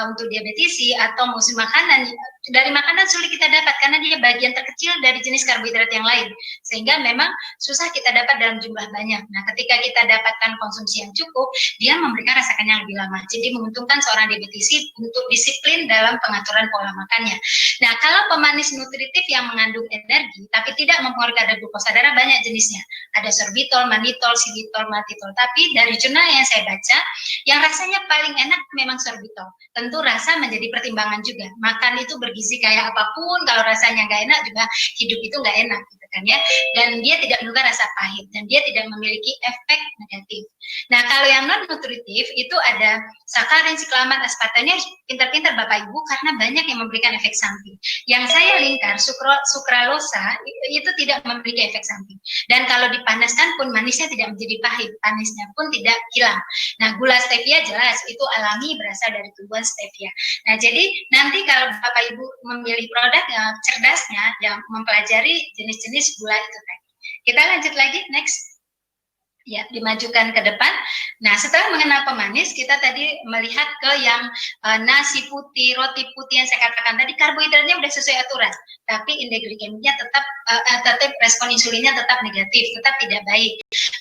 untuk diabetisi atau musim makanan, dari makanan sulit kita dapat karena dia bagian terkecil dari jenis karbohidrat yang lain. Sehingga memang susah kita dapat dalam jumlah banyak. Nah, ketika kita dapatkan konsumsi yang cukup, dia memberikan rasa kenyang lebih lama. Jadi menguntungkan seorang diabetisi untuk disiplin dalam pengaturan pola makannya. Nah, kalau pemanis nutritif yang mengandung energi tapi tidak mempengaruhi kadar glukosa darah, banyak jenisnya. Ada sorbitol, manitol, xilitol, maltitol. Tapi dari jurnal yang saya baca, yang rasanya paling enak memang sorbitol. Tentu rasa menjadi pertimbangan juga. Makan itu bergizi kayak apapun, kalau rasanya nggak enak juga hidup itu nggak enak gitu kan ya. Dan dia tidak menimbulkan rasa pahit dan dia tidak memiliki efek negatif. Nah, kalau yang non nutritif itu ada sakarin, siklamat, aspartam. Ini harus pintar-pintar Bapak Ibu karena banyak yang memberikan efek samping. Yang saya lingkar sukralosa itu tidak memiliki efek samping. Dan kalau dipanaskan pun manisnya tidak menjadi pahit, panisnya pun tidak hilang. Nah, gula stevia jelas itu alami berasal dari tumbuhan stevia. Nah, jadi nanti kalau Bapak Ibu memilih produk yang cerdasnya, yang mempelajari jenis-jenis gula itu tadi. Kita lanjut lagi, next. Ya, dimajukan ke depan. Nah, setelah mengenal pemanis, kita tadi melihat ke yang nasi putih, roti putih yang saya katakan tadi, karbohidratnya udah sesuai aturan, tapi indeks glikemiknya tetap respon insulinnya tetap negatif, tetap tidak baik.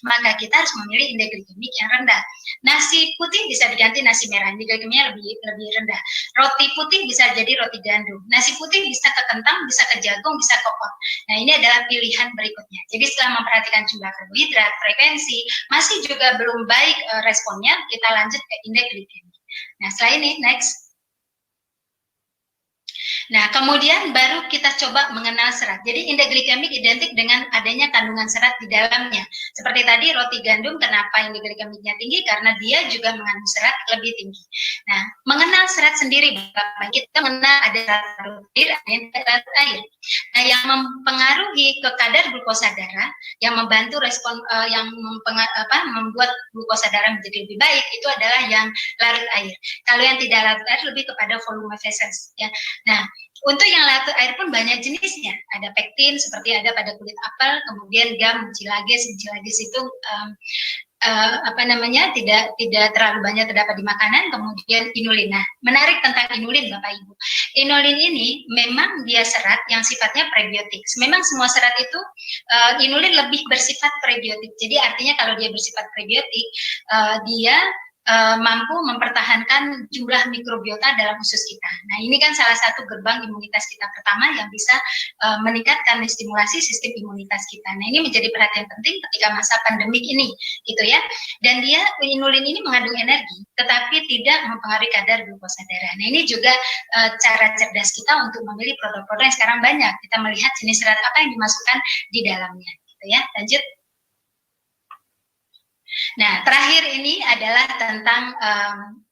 Maka kita harus memilih indeks glikemik yang rendah. Nasi putih bisa diganti nasi merah, indeks glikemiknya lebih rendah. Roti putih bisa jadi roti gandum. Nasi putih bisa ke kentang, bisa ke jagung, bisa ke oat. Nah, ini adalah pilihan berikutnya. Jadi setelah memperhatikan jumlah karbohidrat, frekuensi, masih juga belum baik responnya, kita lanjut ke indeks glikemik. Nah, setelah ini, next. Nah, kemudian baru kita coba mengenal serat. Jadi indeks glikemik identik dengan adanya kandungan serat di dalamnya. Seperti tadi roti gandum, kenapa indeks glikemiknya tinggi? Karena dia juga mengandung serat lebih tinggi. Nah, mengenal serat sendiri, Bapak, kita mengenal ada serat air, ada serat air. Nah, yang mempengaruhi ke kadar glukosa darah, yang membantu respon, yang membuat glukosa darah menjadi lebih baik, itu adalah yang larut air. Kalau yang tidak larut air lebih kepada volume feses, ya. Nah, untuk yang larut air pun banyak jenisnya. Ada pektin seperti ada pada kulit apel, kemudian gam, mucilages itu tidak terlalu banyak terdapat di makanan. Kemudian inulin. Nah, menarik tentang inulin, Bapak Ibu. Inulin ini memang dia serat yang sifatnya prebiotik. Memang semua serat itu inulin lebih bersifat prebiotik. Jadi artinya kalau dia bersifat prebiotik, dia mampu mempertahankan jumlah mikrobiota dalam usus kita. Nah, ini kan salah satu gerbang imunitas kita pertama yang bisa meningkatkan stimulasi sistem imunitas kita. Nah, ini menjadi perhatian penting ketika masa pandemik ini, gitu ya. Dan dia inulin ini mengandung energi, tetapi tidak mempengaruhi kadar glukosa darah. Nah, ini juga cara cerdas kita untuk memilih produk-produk yang sekarang banyak. Kita melihat jenis serat apa yang dimasukkan di dalamnya, gitu ya. Lanjut. Nah, terakhir ini adalah tentang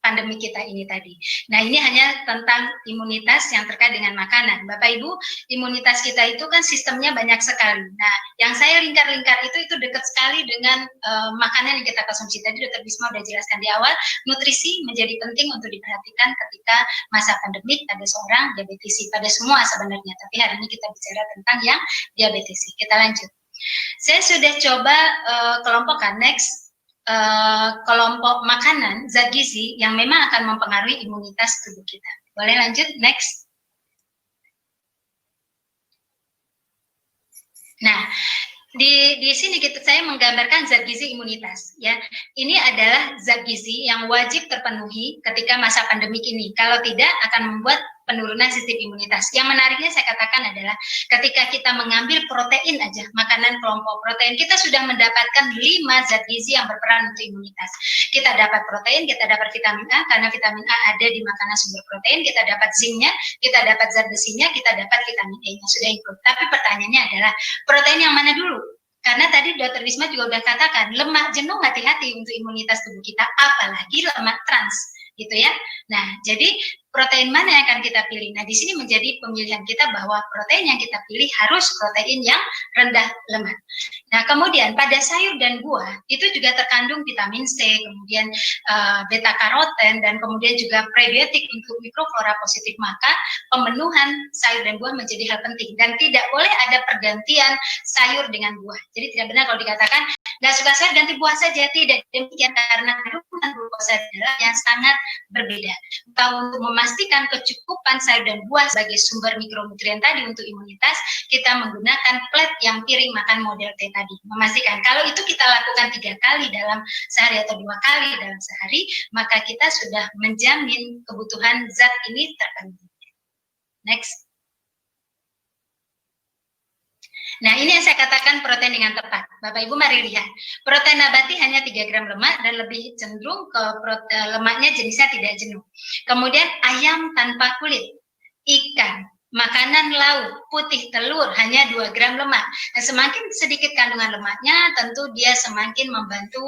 pandemi kita ini tadi. Nah, ini hanya tentang imunitas yang terkait dengan makanan. Bapak Ibu, imunitas kita itu kan sistemnya banyak sekali. Nah, yang saya lingkar-lingkar itu dekat sekali dengan makanan yang kita konsumsi. Tadi Dr. Bisma sudah jelaskan di awal, nutrisi menjadi penting untuk diperhatikan ketika masa pandemik pada seorang diabetesi, pada semua sebenarnya. Tapi hari ini kita bicara tentang yang diabetesi. Kita lanjut. Saya sudah coba kelompokkan next. Kelompok makanan zat gizi yang memang akan mempengaruhi imunitas tubuh kita. Boleh lanjut next. Nah, di sini saya menggambarkan zat gizi imunitas ya. Ini adalah zat gizi yang wajib terpenuhi ketika masa pandemik ini. Kalau tidak akan membuat penurunan sistem imunitas. Yang menariknya saya katakan adalah ketika kita mengambil protein aja, makanan kelompok protein, kita sudah mendapatkan 5 zat gizi yang berperan untuk imunitas. Kita dapat protein, kita dapat vitamin A, karena vitamin A ada di makanan sumber protein, kita dapat zinc-nya, kita dapat zat besinya, kita dapat vitamin E-nya, sudah ikut. Tapi pertanyaannya adalah, protein yang mana dulu? Karena tadi Dr. Wisma juga udah katakan, lemak jenuh hati-hati untuk imunitas tubuh kita, apalagi lemak trans, gitu ya. Nah, jadi protein mana yang akan kita pilih? Nah, di sini menjadi pemilihan kita bahwa protein yang kita pilih harus protein yang rendah lemak. Nah, kemudian pada sayur dan buah itu juga terkandung vitamin C, kemudian beta karoten, dan kemudian juga prebiotik untuk mikroflora positif. Maka pemenuhan sayur dan buah menjadi hal penting dan tidak boleh ada pergantian sayur dengan buah. Jadi tidak benar kalau dikatakan nggak suka sayur ganti buah saja, tidak demikian, karena kandungan glukosa adalah yang sangat berbeda. Untuk memastikan kecukupan sayur dan buah sebagai sumber mikronutrien tadi untuk imunitas, kita menggunakan plate yang piring makan model T tadi. Memastikan kalau itu kita lakukan 3 kali dalam sehari atau 2 kali dalam sehari, maka kita sudah menjamin kebutuhan zat ini terpenuhi. Next. Nah, ini yang saya katakan protein dengan tepat. Bapak Ibu mari lihat. Protein nabati hanya 3 gram lemak dan lebih cenderung ke lemaknya jenisnya tidak jenuh. Kemudian ayam tanpa kulit, ikan, makanan laut, putih, telur hanya 2 gram lemak. Nah, semakin sedikit kandungan lemaknya, tentu dia semakin membantu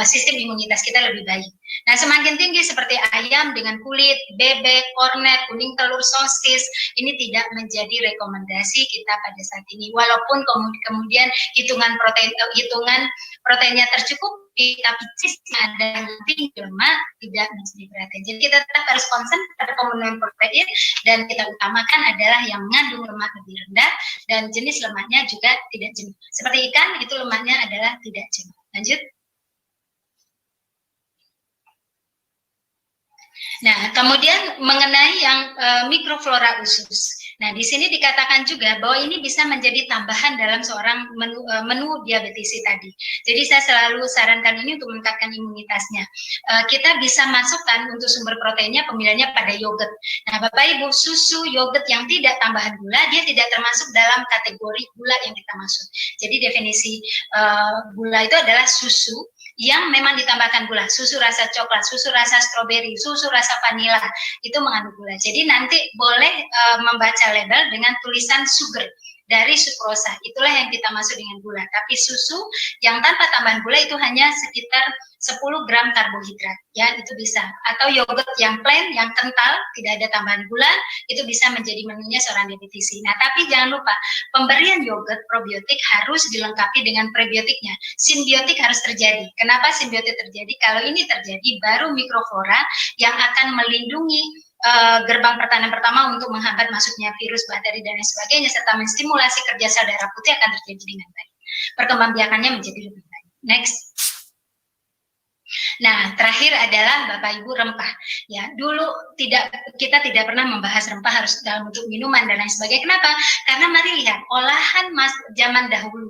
sistem imunitas kita lebih baik. Nah, semakin tinggi seperti ayam dengan kulit, bebek, kornet, kuning telur, sosis, ini tidak menjadi rekomendasi kita pada saat ini. Walaupun kemudian hitungan proteinnya tercukupi, tapi cisnya ada yang tinggi lemak tidak menjadi perhatian. Jadi kita tetap harus konsen pada pemenuhan protein dan kita utamakan adalah yang mengandung lemak lebih rendah dan jenis lemaknya juga tidak jenuh. Seperti ikan, itu lemaknya adalah tidak jenuh. Lanjut. Nah, kemudian mengenai yang mikroflora usus. Nah, di sini dikatakan juga bahwa ini bisa menjadi tambahan dalam seorang menu diabetesi tadi. Jadi saya selalu sarankan ini untuk meningkatkan imunitasnya. Kita bisa masukkan untuk sumber proteinnya pemilihannya pada yogurt. Nah, Bapak Ibu, susu yogurt yang tidak tambahan gula, dia tidak termasuk dalam kategori gula yang kita maksud. Jadi definisi gula itu adalah susu yang memang ditambahkan gula, susu rasa coklat, susu rasa stroberi, susu rasa vanila, itu mengandung gula. Jadi nanti boleh membaca label dengan tulisan sugar dari sukrosa, itulah yang kita maksud dengan gula. Tapi susu yang tanpa tambahan gula itu hanya sekitar 10 gram karbohidrat, ya itu bisa. Atau yogurt yang plain, yang kental, tidak ada tambahan gula, itu bisa menjadi menunya seorang diabetesi. Nah, tapi jangan lupa, pemberian yogurt probiotik harus dilengkapi dengan prebiotiknya. Simbiotik harus terjadi. Kenapa simbiotik terjadi? Kalau ini terjadi, baru mikroflora yang akan melindungi gerbang pertahanan pertama untuk menghambat masuknya virus, bakteri, dan lain sebagainya, serta menstimulasi kerja sel darah putih akan terjadi dengan baik. Perkembangbiakannya menjadi lebih baik. Next. Nah, terakhir adalah Bapak Ibu rempah. Ya, dulu kita tidak pernah membahas rempah harus dalam bentuk minuman dan lain sebagainya. Kenapa? Karena mari lihat olahan zaman dahulu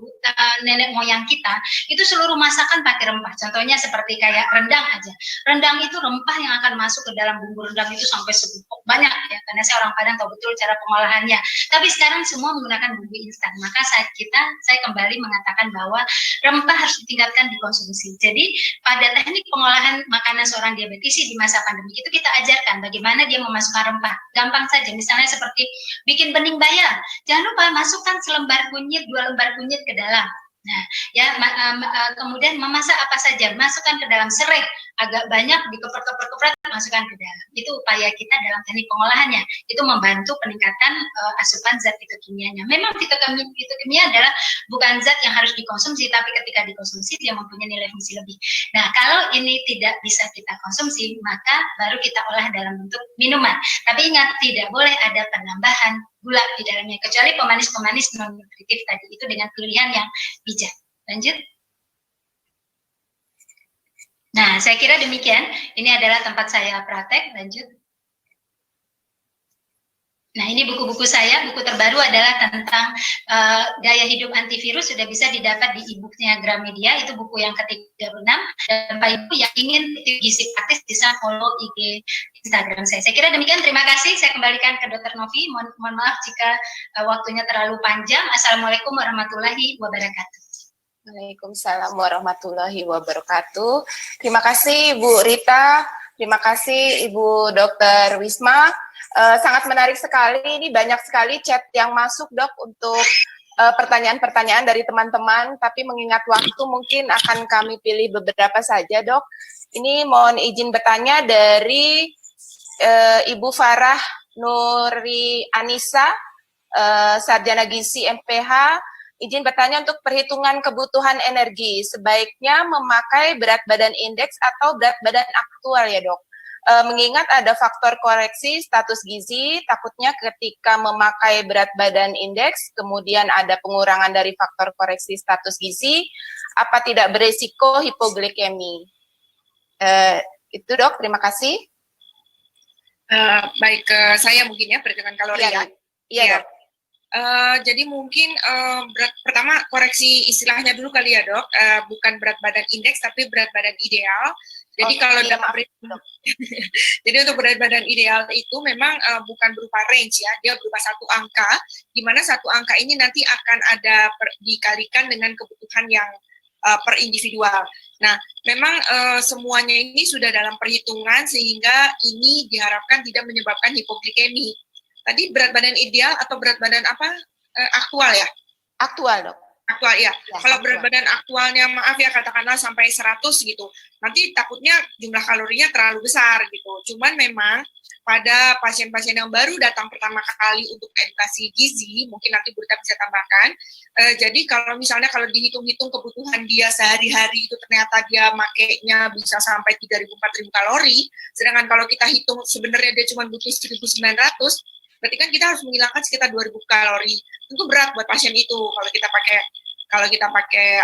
nenek moyang kita itu seluruh masakan pakai rempah. Contohnya seperti kayak rendang aja. Rendang itu rempah yang akan masuk ke dalam bumbu rendang itu sampai sebuah banyak ya. Karena saya orang Padang tahu betul cara pengolahannya. Tapi sekarang semua menggunakan bumbu instan. Maka saya kembali mengatakan bahwa rempah harus ditingkatkan dikonsumsi. Jadi pada teknik pengolahan makanan seorang diabetesi di masa pandemi itu kita ajarkan bagaimana dia memasukkan rempah. Gampang saja, misalnya seperti bikin bening bayam. Jangan lupa masukkan selembar kunyit, 2 lembar kunyit ke dalam. Nah, ya kemudian memasak apa saja, masukkan ke dalam serai, agak banyak dikepret-kepret masukkan ke dalam. Itu upaya kita dalam teknik pengolahannya. Itu membantu peningkatan asupan zat fitokimianya. Memang fitokimia adalah bukan zat yang harus dikonsumsi, tapi ketika dikonsumsi dia mempunyai nilai fungsi lebih. Nah, kalau ini tidak bisa kita konsumsi, maka baru kita olah dalam bentuk minuman. Tapi ingat, tidak boleh ada penambahan gula di dalamnya, kecuali pemanis-pemanis non-nutritif tadi, itu dengan pilihan yang bijak. Lanjut. Nah, saya kira demikian. Ini adalah tempat saya praktek. Lanjut. Nah, ini buku-buku saya. Buku terbaru adalah tentang gaya hidup antivirus, sudah bisa didapat di e-booknya Gramedia. Itu buku yang ke-36. Dan Pak Ibu yang ingin gizi praktis bisa follow IG Instagram saya. Saya kira demikian. Terima kasih. Saya kembalikan ke Dr. Novi. Mohon maaf jika waktunya terlalu panjang. Assalamualaikum warahmatullahi wabarakatuh. Waalaikumsalam warahmatullahi wabarakatuh. Terima kasih Bu Rita, terima kasih Ibu Dr. Wisma. Sangat menarik sekali, ini banyak sekali chat yang masuk Dok untuk pertanyaan-pertanyaan dari teman-teman, tapi mengingat waktu mungkin akan kami pilih beberapa saja Dok. Ini mohon izin bertanya dari Ibu Farah Nuri Anissa, Sarjana Gizi MPH. Izin bertanya untuk perhitungan kebutuhan energi, sebaiknya memakai berat badan indeks atau berat badan aktual ya Dok? Mengingat ada faktor koreksi status gizi, takutnya ketika memakai berat badan indeks, kemudian ada pengurangan dari faktor koreksi status gizi, apa tidak beresiko hipoglikemi? Itu Dok, terima kasih. Baik, saya mungkin ya, perhitungan kalori ya. Iya Dok. Jadi mungkin pertama koreksi istilahnya dulu kali ya Dok, bukan berat badan indeks tapi berat badan ideal. Jadi kalau dalam jadi untuk berat badan ideal itu memang bukan berupa range ya, dia berupa satu angka, di mana satu angka ini nanti akan ada dikalikan dengan kebutuhan yang per individual. Nah, memang semuanya ini sudah dalam perhitungan sehingga ini diharapkan tidak menyebabkan hipoglikemi. Tadi berat badan ideal atau berat badan apa? Aktual ya? Aktual Dok. Aktual ya. Kalau aktual. berat badan aktualnya maaf ya katakanlah sampai 100 gitu. Nanti takutnya jumlah kalorinya terlalu besar gitu. Cuman memang pada pasien-pasien yang baru datang pertama kali untuk edukasi gizi, mungkin nanti Bu Rita bisa tambahkan. Jadi kalau misalnya kalau dihitung-hitung kebutuhan dia sehari-hari itu ternyata dia makainya bisa sampai 3.000-4.000 kalori, sedangkan kalau kita hitung sebenarnya dia cuma butuh 1.900, berarti kan kita harus menghilangkan sekitar 2.000 kalori. Tentu berat buat pasien itu kalau kita pakai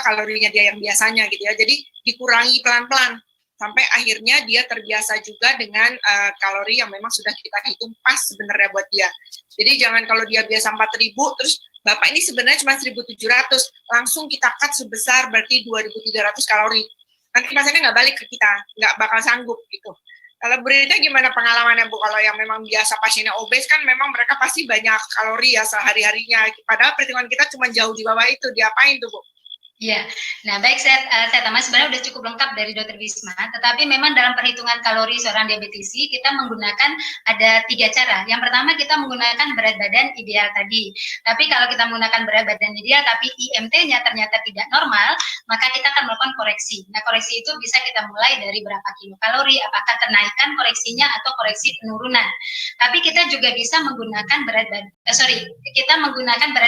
kalorinya dia yang biasanya gitu ya. Jadi dikurangi pelan-pelan sampai akhirnya dia terbiasa juga dengan kalori yang memang sudah kita hitung pas sebenarnya buat dia. Jadi jangan kalau dia biasa 4.000 terus Bapak ini sebenarnya cuma 1.700, langsung kita cut sebesar berarti 2.300 kalori. Nanti pasiennya nggak balik ke kita, nggak bakal sanggup gitu. Kalau Bu Rita gimana pengalamannya Bu? Kalau yang memang biasa pasiennya obes kan memang mereka pasti banyak kalori ya sehari-harinya. Padahal perhitungan kita cuma jauh di bawah itu. Diapain tuh Bu? Iya, nah baik saya tambah sebenarnya sudah cukup lengkap dari Dr. Wisma, tetapi memang dalam perhitungan kalori seorang diabetisi kita menggunakan ada 3 cara. Yang pertama kita menggunakan berat badan ideal tadi, tapi kalau kita menggunakan berat badan ideal tapi IMT-nya ternyata tidak normal, maka kita akan melakukan koreksi. Nah koreksi itu bisa kita mulai dari berapa kilokalori, apakah kenaikan koreksinya atau koreksi penurunan. Tapi kita juga bisa menggunakan berat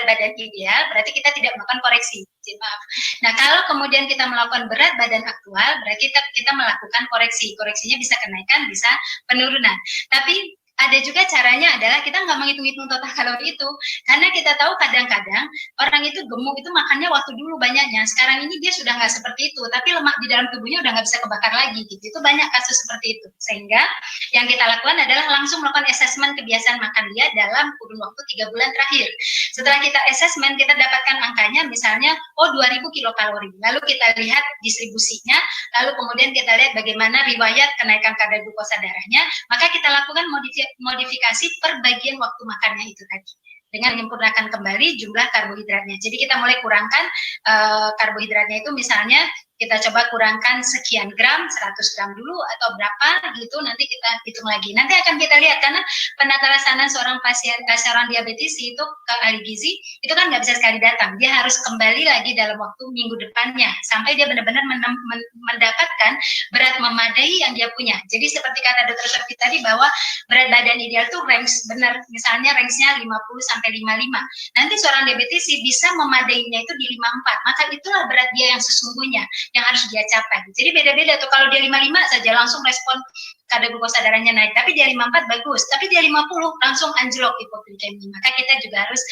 badan ideal, berarti kita tidak melakukan koreksi. Maaf. Nah, kalau kemudian kita melakukan berat badan aktual, berarti kita melakukan koreksi. Koreksinya bisa kenaikan, bisa penurunan. Tapi ada juga caranya adalah kita nggak menghitung-hitung total kalori itu, karena kita tahu kadang-kadang orang itu gemuk itu makannya waktu dulu banyaknya, sekarang ini dia sudah nggak seperti itu, tapi lemak di dalam tubuhnya udah nggak bisa kebakar lagi gitu. Itu banyak kasus seperti itu, sehingga yang kita lakukan adalah langsung melakukan asesmen kebiasaan makan dia dalam kurun waktu 3 bulan terakhir. Setelah kita asesmen, kita dapatkan angkanya misalnya 2.000 kilokalori, lalu kita lihat distribusinya, lalu kemudian kita lihat bagaimana riwayat kenaikan kadar glukosa darahnya, maka kita lakukan modifikasi per bagian waktu makannya itu tadi dengan menyempurnakan kembali jumlah karbohidratnya. Jadi kita mulai kurangkan karbohidratnya itu misalnya kita coba kurangkan sekian gram, 100 gram dulu atau berapa gitu, nanti kita hitung lagi. Nanti akan kita lihat, karena penata laksanaan seorang pasien, seorang diabetes itu ke ahli gizi, itu kan nggak bisa sekali datang, dia harus kembali lagi dalam waktu minggu depannya, sampai dia benar-benar mendapatkan berat memadai yang dia punya. Jadi seperti kata Dr. Sofi tadi, bahwa berat badan ideal tuh range benar, misalnya range-nya 50 sampai 55. Nanti seorang diabetes bisa memadainya itu di 54, maka itulah berat dia yang sesungguhnya yang harus dia capai. Jadi beda-beda tuh, kalau dia 55 saja langsung respon kadar glukosa darahnya naik, tapi dia 54 bagus, tapi dia 50 langsung anjlok hipoglikemia. Maka kita juga harus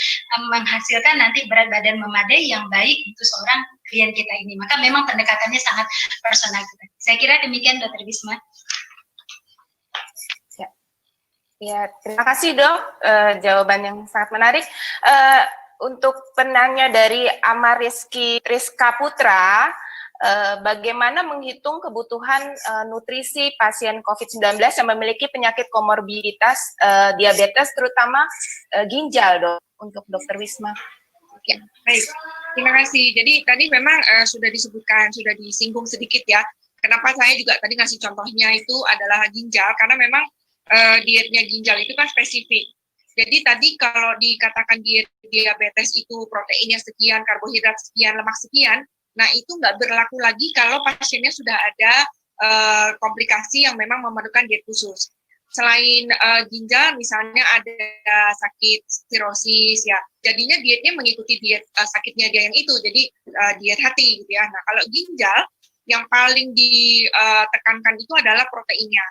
menghasilkan nanti berat badan memadai yang baik untuk seorang klien kita ini. Maka memang pendekatannya sangat personal. Saya kira demikian Dr. Wisma. Ya, terima kasih Dok, jawaban yang sangat menarik. Untuk penanya dari Rizka Putra, bagaimana menghitung kebutuhan nutrisi pasien COVID-19 yang memiliki penyakit komorbiditas diabetes, terutama ginjal, Dok, untuk Dr. Wisma? Ya, baik. Terima kasih. Jadi tadi memang sudah disebutkan, sudah disinggung sedikit ya. Kenapa saya juga tadi ngasih contohnya itu adalah ginjal, karena memang dietnya ginjal itu kan spesifik. Jadi tadi kalau dikatakan diet diabetes itu proteinnya sekian, karbohidrat sekian, lemak sekian, nah itu nggak berlaku lagi kalau pasiennya sudah ada komplikasi yang memang memerlukan diet khusus. Selain ginjal, misalnya ada sakit sirosis ya, jadinya dietnya mengikuti diet sakitnya dia yang itu, jadi diet hati gitu ya. Nah kalau ginjal, yang paling ditekankan itu adalah proteinnya.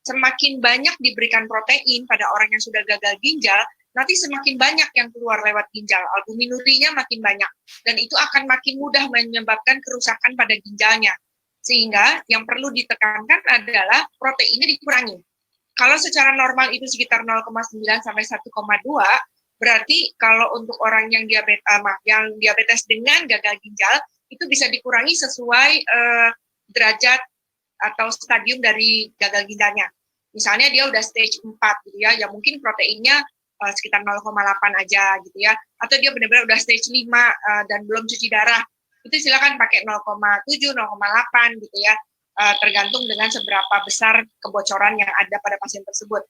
Semakin banyak diberikan protein pada orang yang sudah gagal ginjal, nanti semakin banyak yang keluar lewat ginjal, albuminurinya makin banyak, dan itu akan makin mudah menyebabkan kerusakan pada ginjalnya. Sehingga yang perlu ditekankan adalah proteinnya dikurangi. Kalau secara normal itu sekitar 0,9 sampai 1,2, berarti kalau untuk orang yang diabetes dengan gagal ginjal, itu bisa dikurangi sesuai derajat atau stadium dari gagal ginjalnya. Misalnya dia udah stage 4 gitu ya, ya mungkin proteinnya sekitar 0,8 aja gitu ya. Atau dia benar-benar udah stage 5 dan belum cuci darah. Itu silakan pakai 0,7, 0,8 gitu ya. Tergantung dengan seberapa besar kebocoran yang ada pada pasien tersebut.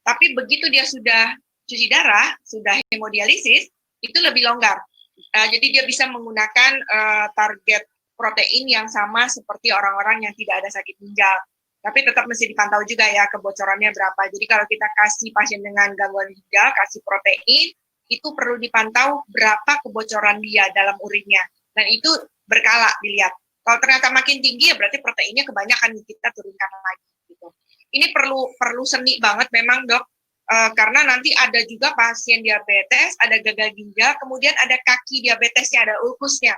Tapi begitu dia sudah cuci darah, sudah hemodialisis, itu lebih longgar. Jadi dia bisa menggunakan target protein yang sama seperti orang-orang yang tidak ada sakit ginjal. Tapi tetap mesti dipantau juga ya kebocorannya berapa. Jadi kalau kita kasih pasien dengan gangguan ginjal, kasih protein, itu perlu dipantau berapa kebocoran dia dalam urinnya. Dan itu berkala dilihat. Kalau ternyata makin tinggi ya berarti proteinnya kebanyakan, kita turunkan lagi. Gitu. Ini perlu seni banget memang Dok, karena nanti ada juga pasien diabetes, ada gagal ginjal, kemudian ada kaki diabetesnya, ada ulkusnya.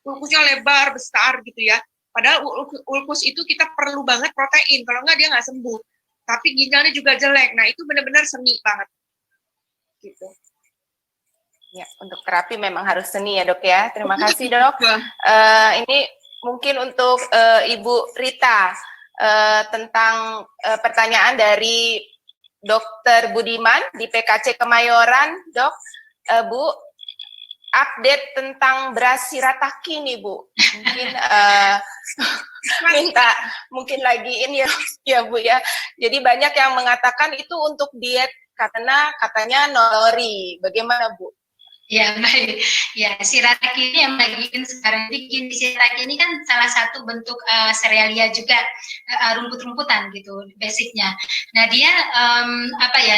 Ulkusnya lebar, besar gitu ya. Padahal ulkus itu kita perlu banget protein, kalau enggak dia nggak sembuh. Tapi ginjalnya juga jelek, nah itu benar-benar seni banget. Gitu. Ya, untuk terapi memang harus seni ya Dok ya. Terima kasih Dok. Ini mungkin untuk Ibu Rita, tentang pertanyaan dari Dr. Budiman di PKC Kemayoran, Dok. Bu, update tentang beras Shirataki nih Bu, mungkin minta mungkin lagi ini ya Bu ya. Jadi banyak yang mengatakan itu untuk diet karena katanya nori. Bagaimana Bu? Ya baik, ya Shirataki ini yang bagiin sekarang ini, Shirataki ini kan salah satu bentuk serealia juga, rumput-rumputan gitu basicnya. Nah dia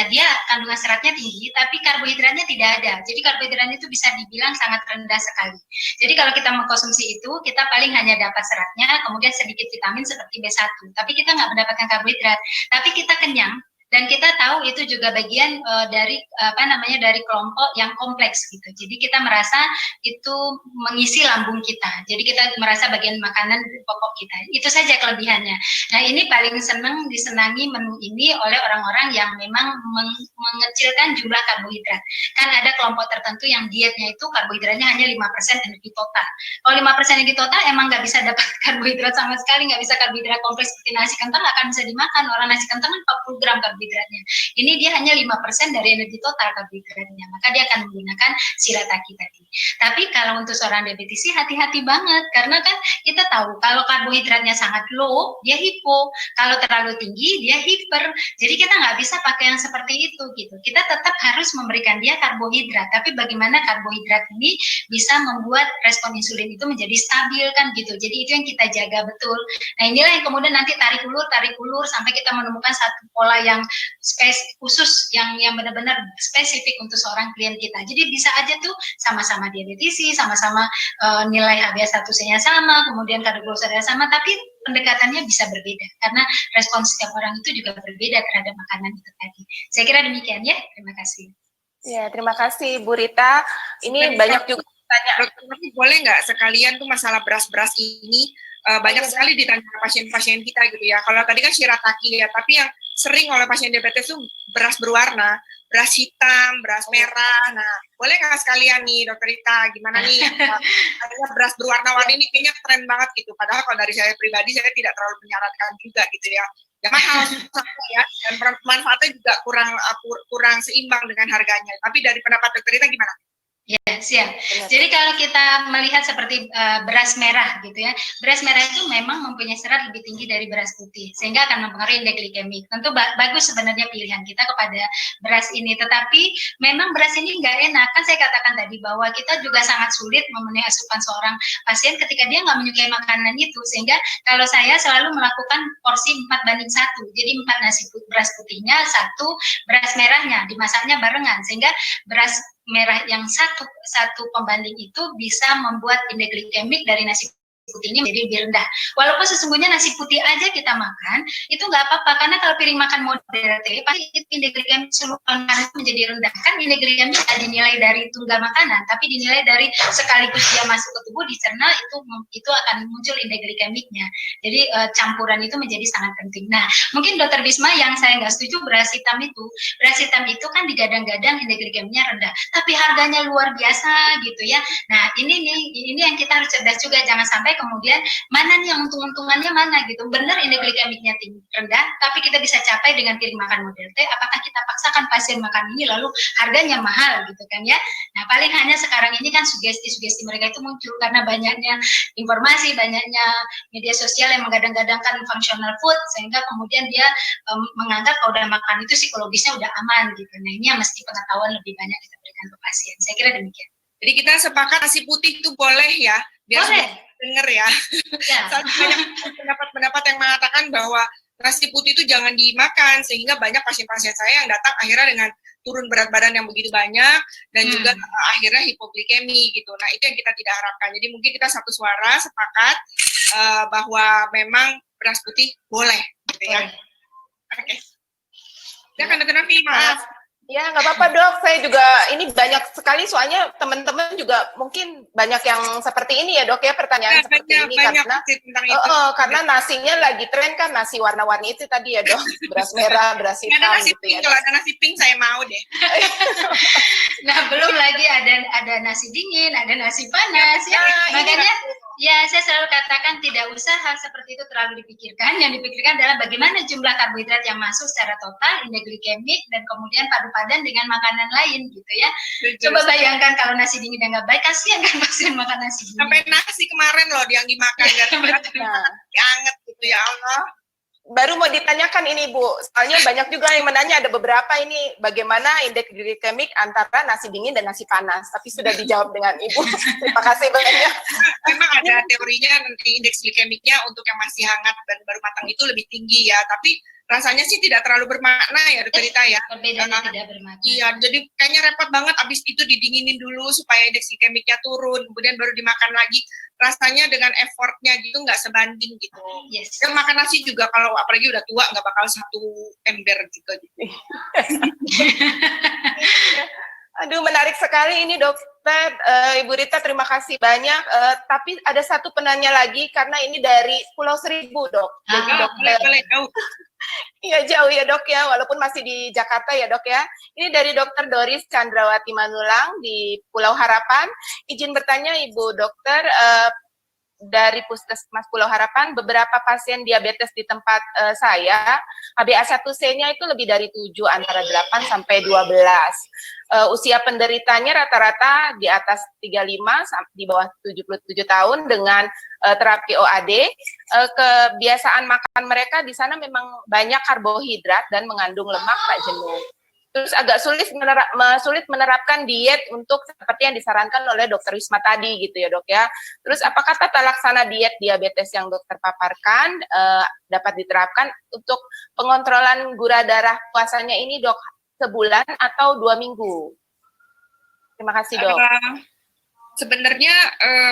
dia kandungan seratnya tinggi, tapi karbohidratnya tidak ada. Jadi karbohidratnya itu bisa dibilang sangat rendah sekali. Jadi kalau kita mengkonsumsi itu, kita paling hanya dapat seratnya, kemudian sedikit vitamin seperti B1. Tapi kita nggak mendapatkan karbohidrat, tapi kita kenyang. Dan kita tahu itu juga bagian dari kelompok yang kompleks gitu. Jadi kita merasa itu mengisi lambung kita. Jadi kita merasa bagian makanan pokok kita. Itu saja kelebihannya. Nah ini paling disenangi menu ini oleh orang-orang yang memang mengecilkan jumlah karbohidrat. Kan ada kelompok tertentu yang dietnya itu karbohidratnya hanya 5% energi total. Kalau 5% energi total emang nggak bisa dapat karbohidrat sama sekali, nggak bisa karbohidrat kompleks seperti nasi kentang, nggak akan bisa dimakan. Orang nasi kentang kan 40 gram karbohidrat. karbohidratnya. Ini dia hanya 5% dari energi total karbohidratnya, maka dia akan menggunakan shirataki tadi. Tapi kalau untuk seorang diabetisi hati-hati banget, karena kan kita tahu kalau karbohidratnya sangat low, dia hipo. Kalau terlalu tinggi, dia hiper. Jadi kita nggak bisa pakai yang seperti itu gitu. Kita tetap harus memberikan dia karbohidrat, tapi bagaimana karbohidrat ini bisa membuat respon insulin itu menjadi stabil kan gitu. Jadi itu yang kita jaga betul. Nah inilah yang kemudian nanti tarik ulur sampai kita menemukan satu pola yang khusus yang benar-benar spesifik untuk seorang klien kita. Jadi bisa aja tuh sama-sama diabetisi, sama-sama nilai HbA1c-nya sama, kemudian kadar gula darahnya sama, tapi pendekatannya bisa berbeda karena respons setiap orang itu juga berbeda terhadap makanan itu tadi. Saya kira demikian ya. Terima kasih. Ya, terima kasih Bu Rita. Ini banyak juga tanya. Dokter, boleh nggak sekalian tuh masalah beras-beras ini banyak sekali ditanya pasien-pasien kita gitu ya. Kalau tadi kan shirataki ya, tapi yang sering oleh pasien diabetes tuh beras berwarna, beras hitam, beras merah. Nah, boleh nggak sekalian nih Dokter Rita, gimana nih? Beras berwarna-warni ini kayaknya keren banget gitu. Padahal kalau dari saya pribadi, saya tidak terlalu menyarankan juga gitu ya. Ya mahal ya, dan manfaatnya juga kurang seimbang dengan harganya. Tapi dari pendapat Dokter Rita gimana? Ya, siap. Jadi kalau kita melihat seperti beras merah gitu ya, beras merah itu memang mempunyai serat lebih tinggi dari beras putih, sehingga akan mempengaruhi indeks glikemik. Tentu bagus sebenarnya pilihan kita kepada beras ini, tetapi memang beras ini nggak enak. Kan saya katakan tadi bahwa kita juga sangat sulit memenuhi asupan seorang pasien ketika dia nggak menyukai makanan itu, sehingga kalau saya selalu melakukan porsi 4:1, jadi 4 nasi beras putihnya, 1 beras merahnya, dimasaknya barengan, sehingga beras merah yang satu pembanding itu bisa membuat indeks glikemik dari nasi putih ini menjadi lebih rendah. Walaupun sesungguhnya nasi putih aja kita makan, itu nggak apa-apa, karena kalau piring makan model T, pasti indeks glikemik seluruh makanan itu menjadi rendah. Kan indeks glikemik tidak dinilai dari tunggal makanan, tapi dinilai dari sekaligus dia masuk ke tubuh, dicerna, itu akan muncul indeks glikemiknya. Jadi campuran itu menjadi sangat penting. Nah, mungkin Dokter Bisma yang saya nggak setuju beras hitam itu kan digadang-gadang indeks glikemiknya rendah, tapi harganya luar biasa gitu ya. Nah, ini yang kita harus cerdas juga, jangan sampai kemudian mana nih yang untung-untungannya mana gitu. Benar indeks glikemiknya rendah, tapi kita bisa capai dengan piring makan model T. Apakah kita paksakan pasien makan ini lalu harganya mahal gitu kan ya? Nah, paling hanya sekarang ini kan sugesti-sugesti mereka itu muncul karena banyaknya informasi, banyaknya media sosial yang menggadang-gadangkan functional food, sehingga kemudian dia menganggap kalau udah makan itu psikologisnya udah aman gitu. Nah, ini yang mesti pengetahuan lebih banyak kita berikan ke pasien. Saya kira demikian. Jadi kita sepakat nasi putih itu boleh ya, biar boleh. Dengar ya. Soalnya banyak pendapat-pendapat yang mengatakan bahwa nasi putih itu jangan dimakan, sehingga banyak pasien-pasien saya yang datang akhirnya dengan turun berat badan yang begitu banyak dan juga akhirnya hipoglikemi gitu. Nah, itu yang kita tidak harapkan. Jadi mungkin kita satu suara sepakat bahwa memang beras putih boleh gitu ya. Oke. Ya kan Dokter Nafi, maaf. Ya, nggak apa-apa Dok, saya juga ini banyak sekali soalnya teman-teman juga mungkin banyak yang seperti ini ya Dok ya, pertanyaan seperti ini karena nasinya lagi tren kan, nasi warna-warni itu tadi ya Dok, beras merah, beras hitam ada nasi gitu pink, ya. kalau ada nasi pink saya mau deh. Nah, belum lagi ada nasi dingin, ada nasi panas ya. Makanya ya saya selalu katakan tidak usah hal seperti itu terlalu dipikirkan. Yang dipikirkan adalah bagaimana jumlah karbohidrat yang masuk secara total, indeks glikemik, dan kemudian padu-padan dengan makanan lain gitu ya. Coba bayangkan kalau nasi dingin yang nggak baik, kasihan kan pasien makan nasi dingin. Sampai nasi kemarin loh yang dimakan anget gitu ya Allah. Baru mau ditanyakan ini Bu, soalnya banyak juga yang menanya, ada beberapa ini bagaimana indeks glikemik antara nasi dingin dan nasi panas, tapi sudah dijawab dengan Ibu. Terima kasih banyak. Memang ada teorinya nanti indeks glikemiknya untuk yang masih hangat dan baru matang itu lebih tinggi ya, tapi rasanya sih tidak terlalu bermakna ya Dokter Rita ya. Perbedaannya tidak bermakna. Iya, jadi kayaknya repot banget abis itu didinginin dulu supaya indeks glikemiknya turun, kemudian baru dimakan lagi. Rasanya dengan effortnya gitu nggak sebanding gitu. Yes. Dan makan nasi juga kalau apalagi udah tua nggak bakal 1 ember juga gitu. Aduh, menarik sekali ini Dokter. Ibu Rita, terima kasih banyak. Tapi ada satu penanya lagi karena ini dari Pulau Seribu Dok. Jadi Boleh jauh. Iya jauh ya Dok ya, walaupun masih di Jakarta ya Dok ya. Ini dari Dokter Doris Chandrawati Manulang di Pulau Harapan. Izin bertanya Ibu Dokter, dari Puskesmas Pulau Harapan, beberapa pasien diabetes di tempat saya, HbA1c-nya itu lebih dari 7, antara 8 sampai 12. Usia penderitanya rata-rata di atas 35, di bawah 77 tahun dengan terapi OAD. Kebiasaan makan mereka di sana memang banyak karbohidrat dan mengandung lemak, Pak Jenuh. Terus agak sulit menerapkan diet untuk seperti yang disarankan oleh Dokter Wisma tadi gitu ya dok ya. Terus apakah tata laksana diet diabetes yang dokter paparkan dapat diterapkan untuk pengontrolan gula darah puasanya ini dok, sebulan atau 2 minggu? Terima kasih dok. Sebenarnya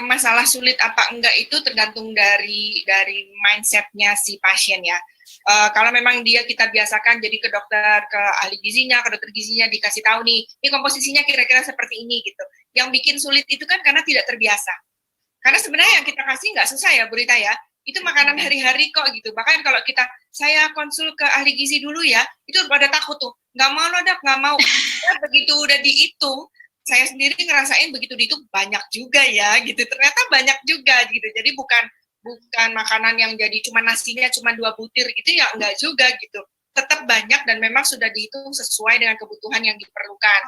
masalah sulit apa enggak itu tergantung dari mindsetnya si pasien ya. Kalau memang kita biasakan jadi ke dokter, ke ahli gizinya, ke dokter gizinya dikasih tahu nih, ini komposisinya kira-kira seperti ini gitu. Yang bikin sulit itu kan karena tidak terbiasa. Karena sebenarnya yang kita kasih nggak susah ya, Bu Rita ya. Itu makanan hari-hari kok gitu. Bahkan kalau saya konsul ke ahli gizi dulu ya, itu pada takut tuh. Nggak mau loh dok, nggak mau. Ya, begitu udah dihitung, saya sendiri ngerasain begitu dihitung banyak juga ya gitu. Ternyata banyak juga gitu. Jadi bukan makanan yang jadi cuma nasinya cuma 2 butir gitu ya, enggak juga gitu. Tetap banyak dan memang sudah dihitung sesuai dengan kebutuhan yang diperlukan.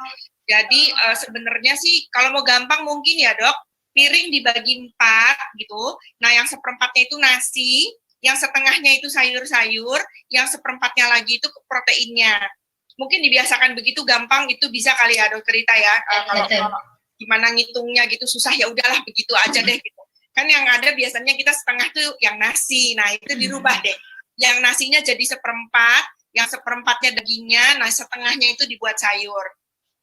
Jadi sebenarnya sih kalau mau gampang mungkin ya dok, piring dibagi 4 gitu. Nah yang seperempatnya itu nasi, yang setengahnya itu sayur-sayur, yang seperempatnya lagi itu proteinnya. Mungkin dibiasakan begitu gampang, itu bisa kali ya dokter Rita ya. Kalau gimana ngitungnya gitu susah, ya udahlah begitu aja deh gitu. Kan yang ada biasanya kita setengah tuh yang nasi, nah itu dirubah deh. Yang nasinya jadi seperempat, yang seperempatnya dagingnya, nah setengahnya itu dibuat sayur.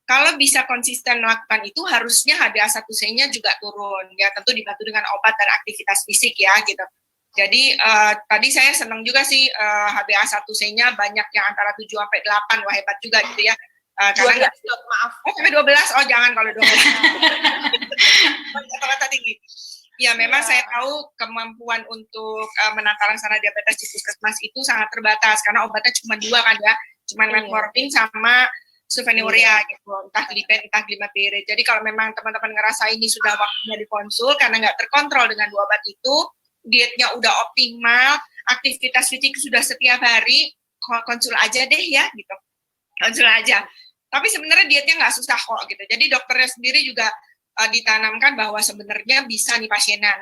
Kalau bisa konsisten melakukan itu, harusnya HbA1c-nya juga turun. Ya tentu dibantu dengan obat dan aktivitas fisik ya gitu. Jadi tadi saya senang juga sih HbA1c-nya banyak yang antara 7 sampai 8, wah hebat juga gitu ya. Karena 12 dok, maaf. Sampai 12, oh jangan kalau 12. Rata-rata tinggi. Ya, memang saya tahu kemampuan untuk menata laksana diabetes di puskesmas itu sangat terbatas karena obatnya cuma 2 kan ya, cuma metformin sama sulfonylurea gitu, entah glipen, entah glimatiride. Jadi kalau memang teman-teman ngerasa ini sudah waktunya dikonsul karena nggak terkontrol dengan 2 obat itu, dietnya udah optimal, aktivitas fisik sudah setiap hari, konsul aja deh ya gitu, konsul aja. Tapi sebenarnya dietnya nggak susah kok gitu. Jadi dokternya sendiri juga ditanamkan bahwa sebenarnya bisa nih pasiennya,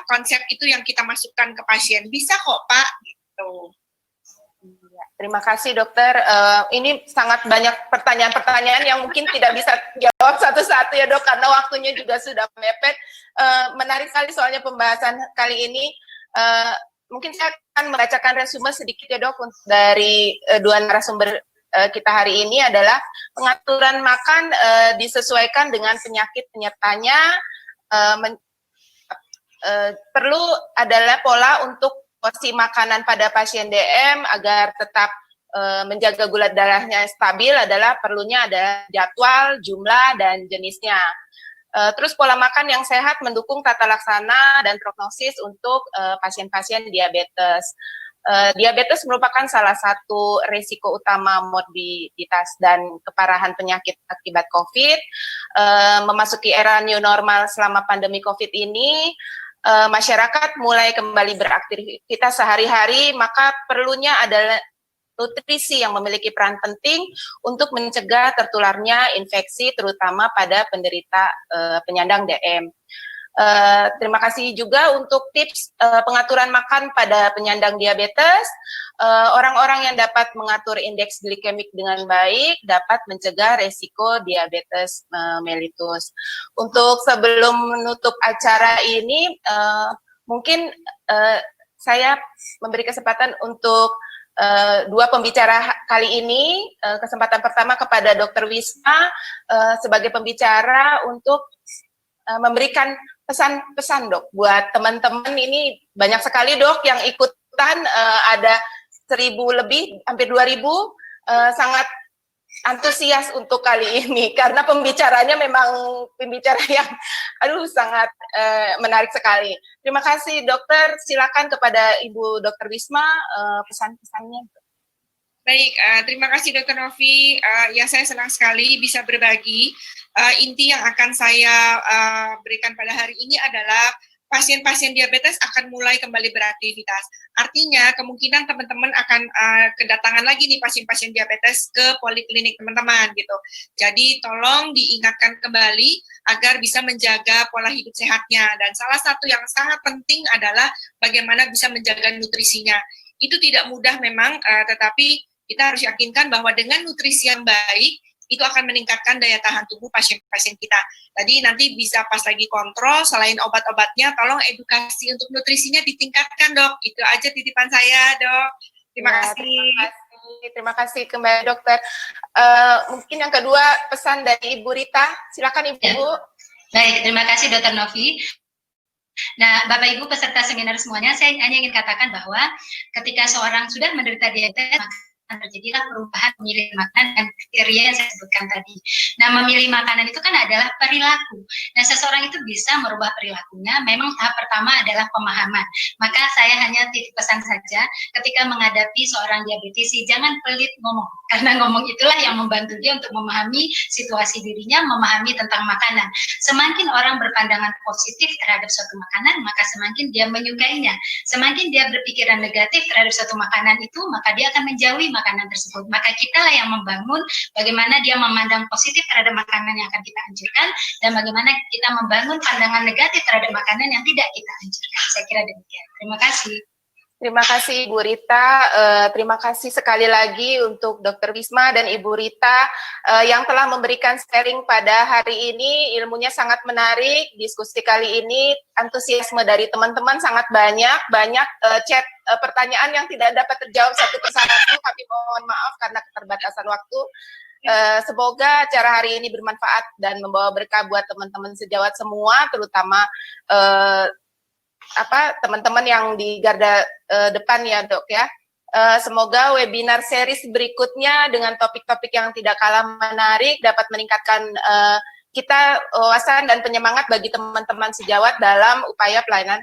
konsep itu yang kita masukkan ke pasien bisa kok Pak gitu. Terima kasih dokter. Ini sangat banyak pertanyaan-pertanyaan yang mungkin tidak bisa jawab satu-satu ya dok, karena waktunya juga sudah mepet. Menarik sekali soalnya pembahasan kali ini. Mungkin saya akan membacakan resume sedikit ya dok dari 2 narasumber kita hari ini adalah pengaturan makan disesuaikan dengan penyakit penyertanya. Perlu adalah pola untuk porsi makanan pada pasien DM agar tetap menjaga gula darahnya stabil adalah perlunya ada jadwal, jumlah, dan jenisnya. Terus pola makan yang sehat mendukung tata laksana dan prognosis untuk pasien-pasien diabetes. Diabetes merupakan salah satu risiko utama morbiditas dan keparahan penyakit akibat COVID. Memasuki era new normal selama pandemi COVID ini, masyarakat mulai kembali beraktivitas sehari-hari, maka perlunya adalah nutrisi yang memiliki peran penting untuk mencegah tertularnya infeksi, terutama pada penderita penyandang DM. Terima kasih juga untuk tips pengaturan makan pada penyandang diabetes. Orang-orang yang dapat mengatur indeks glikemik dengan baik dapat mencegah resiko diabetes mellitus. Untuk sebelum menutup acara ini, mungkin saya memberi kesempatan untuk 2 pembicara kali ini. Kesempatan pertama kepada Dr. Wisma sebagai pembicara untuk memberikan pesan-pesan dok buat teman-teman. Ini banyak sekali dok yang ikutan, ada 1.000 lebih, hampir 2.000, sangat antusias untuk kali ini karena pembicaranya memang pembicara yang sangat menarik sekali. Terima kasih dokter, silakan kepada Ibu Dr. Wisma pesan-pesannya. Baik, terima kasih Dr. Novi. Ya, saya senang sekali bisa berbagi. Inti yang akan saya berikan pada hari ini adalah pasien-pasien diabetes akan mulai kembali beraktivitas. Artinya kemungkinan teman-teman akan kedatangan lagi nih pasien-pasien diabetes ke poliklinik teman-teman gitu. Jadi tolong diingatkan kembali agar bisa menjaga pola hidup sehatnya. Dan salah satu yang sangat penting adalah bagaimana bisa menjaga nutrisinya. Itu tidak mudah memang, tetapi kita harus yakinkan bahwa dengan nutrisi yang baik, itu akan meningkatkan daya tahan tubuh pasien-pasien kita. Tadi nanti bisa pas lagi kontrol, selain obat-obatnya, tolong edukasi untuk nutrisinya ditingkatkan, Dok. Itu aja titipan saya, Dok. Terima kasih. Terima kasih kembali, Dokter. Mungkin yang kedua, pesan dari Ibu Rita. Silakan, Ibu. Ya. Baik, terima kasih, Dokter Novi. Nah, Bapak Ibu peserta seminar semuanya, saya hanya ingin katakan bahwa ketika seorang sudah menderita diabetes, maka terjadilah perubahan memilih makanan dan kriteria yang saya sebutkan tadi. Nah, memilih makanan itu kan adalah perilaku. Nah, seseorang itu bisa merubah perilakunya, memang tahap pertama adalah pemahaman. Maka saya hanya titip pesan saja, ketika menghadapi seorang diabetesi, jangan pelit ngomong. Karena ngomong itulah yang membantu dia untuk memahami situasi dirinya, memahami tentang makanan. Semakin orang berpandangan positif terhadap suatu makanan, maka semakin dia menyukainya. Semakin dia berpikiran negatif terhadap suatu makanan itu, maka dia akan menjauhi makanan tersebut. Maka kitalah yang membangun bagaimana dia memandang positif terhadap makanan yang akan kita anjurkan, dan bagaimana kita membangun pandangan negatif terhadap makanan yang tidak kita anjurkan. Saya kira demikian. Terima kasih. Terima kasih Ibu Rita, terima kasih sekali lagi untuk Dr. Wisma dan Ibu Rita yang telah memberikan sharing pada hari ini. Ilmunya sangat menarik, diskusi kali ini antusiasme dari teman-teman sangat banyak chat pertanyaan yang tidak dapat terjawab satu persatu, kami mohon maaf karena keterbatasan waktu. Semoga acara hari ini bermanfaat dan membawa berkah buat teman-teman sejawat semua, terutama teman-teman yang di garda depan ya, Dok ya. Semoga webinar series berikutnya dengan topik-topik yang tidak kalah menarik dapat meningkatkan kita wawasan dan penyemangat bagi teman-teman sejawat dalam upaya pelayanan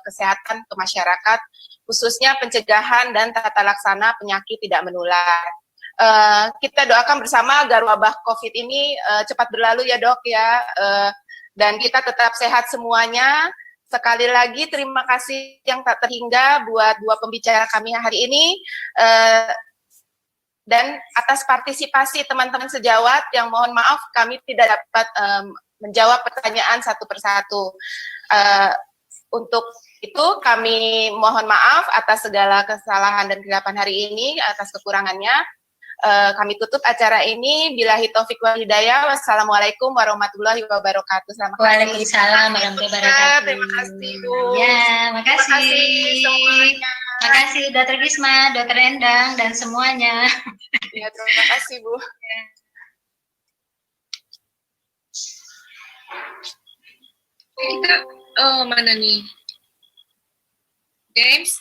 kesehatan ke masyarakat, khususnya pencegahan dan tata laksana penyakit tidak menular. Kita doakan bersama agar wabah COVID ini cepat berlalu ya, Dok ya, dan kita tetap sehat semuanya. Sekali lagi terima kasih yang tak terhingga buat dua pembicara kami hari ini, dan atas partisipasi teman-teman sejawat yang mohon maaf kami tidak dapat menjawab pertanyaan satu persatu. Untuk itu kami mohon maaf atas segala kesalahan dan kegagapan hari ini, atas kekurangannya. Kami tutup acara ini. Billahi taufik wal hidayah. Wassalamualaikum warahmatullahi wabarakatuh. Waalaikumsalam warahmatullahi wabarakatuh. Terima kasih, Bu. Ya, makasih. Terima kasih semuanya. Makasih Dr. Gisma, Dr. Endang, dan semuanya. Ya, terima kasih, Bu. Kita, mana nih? James?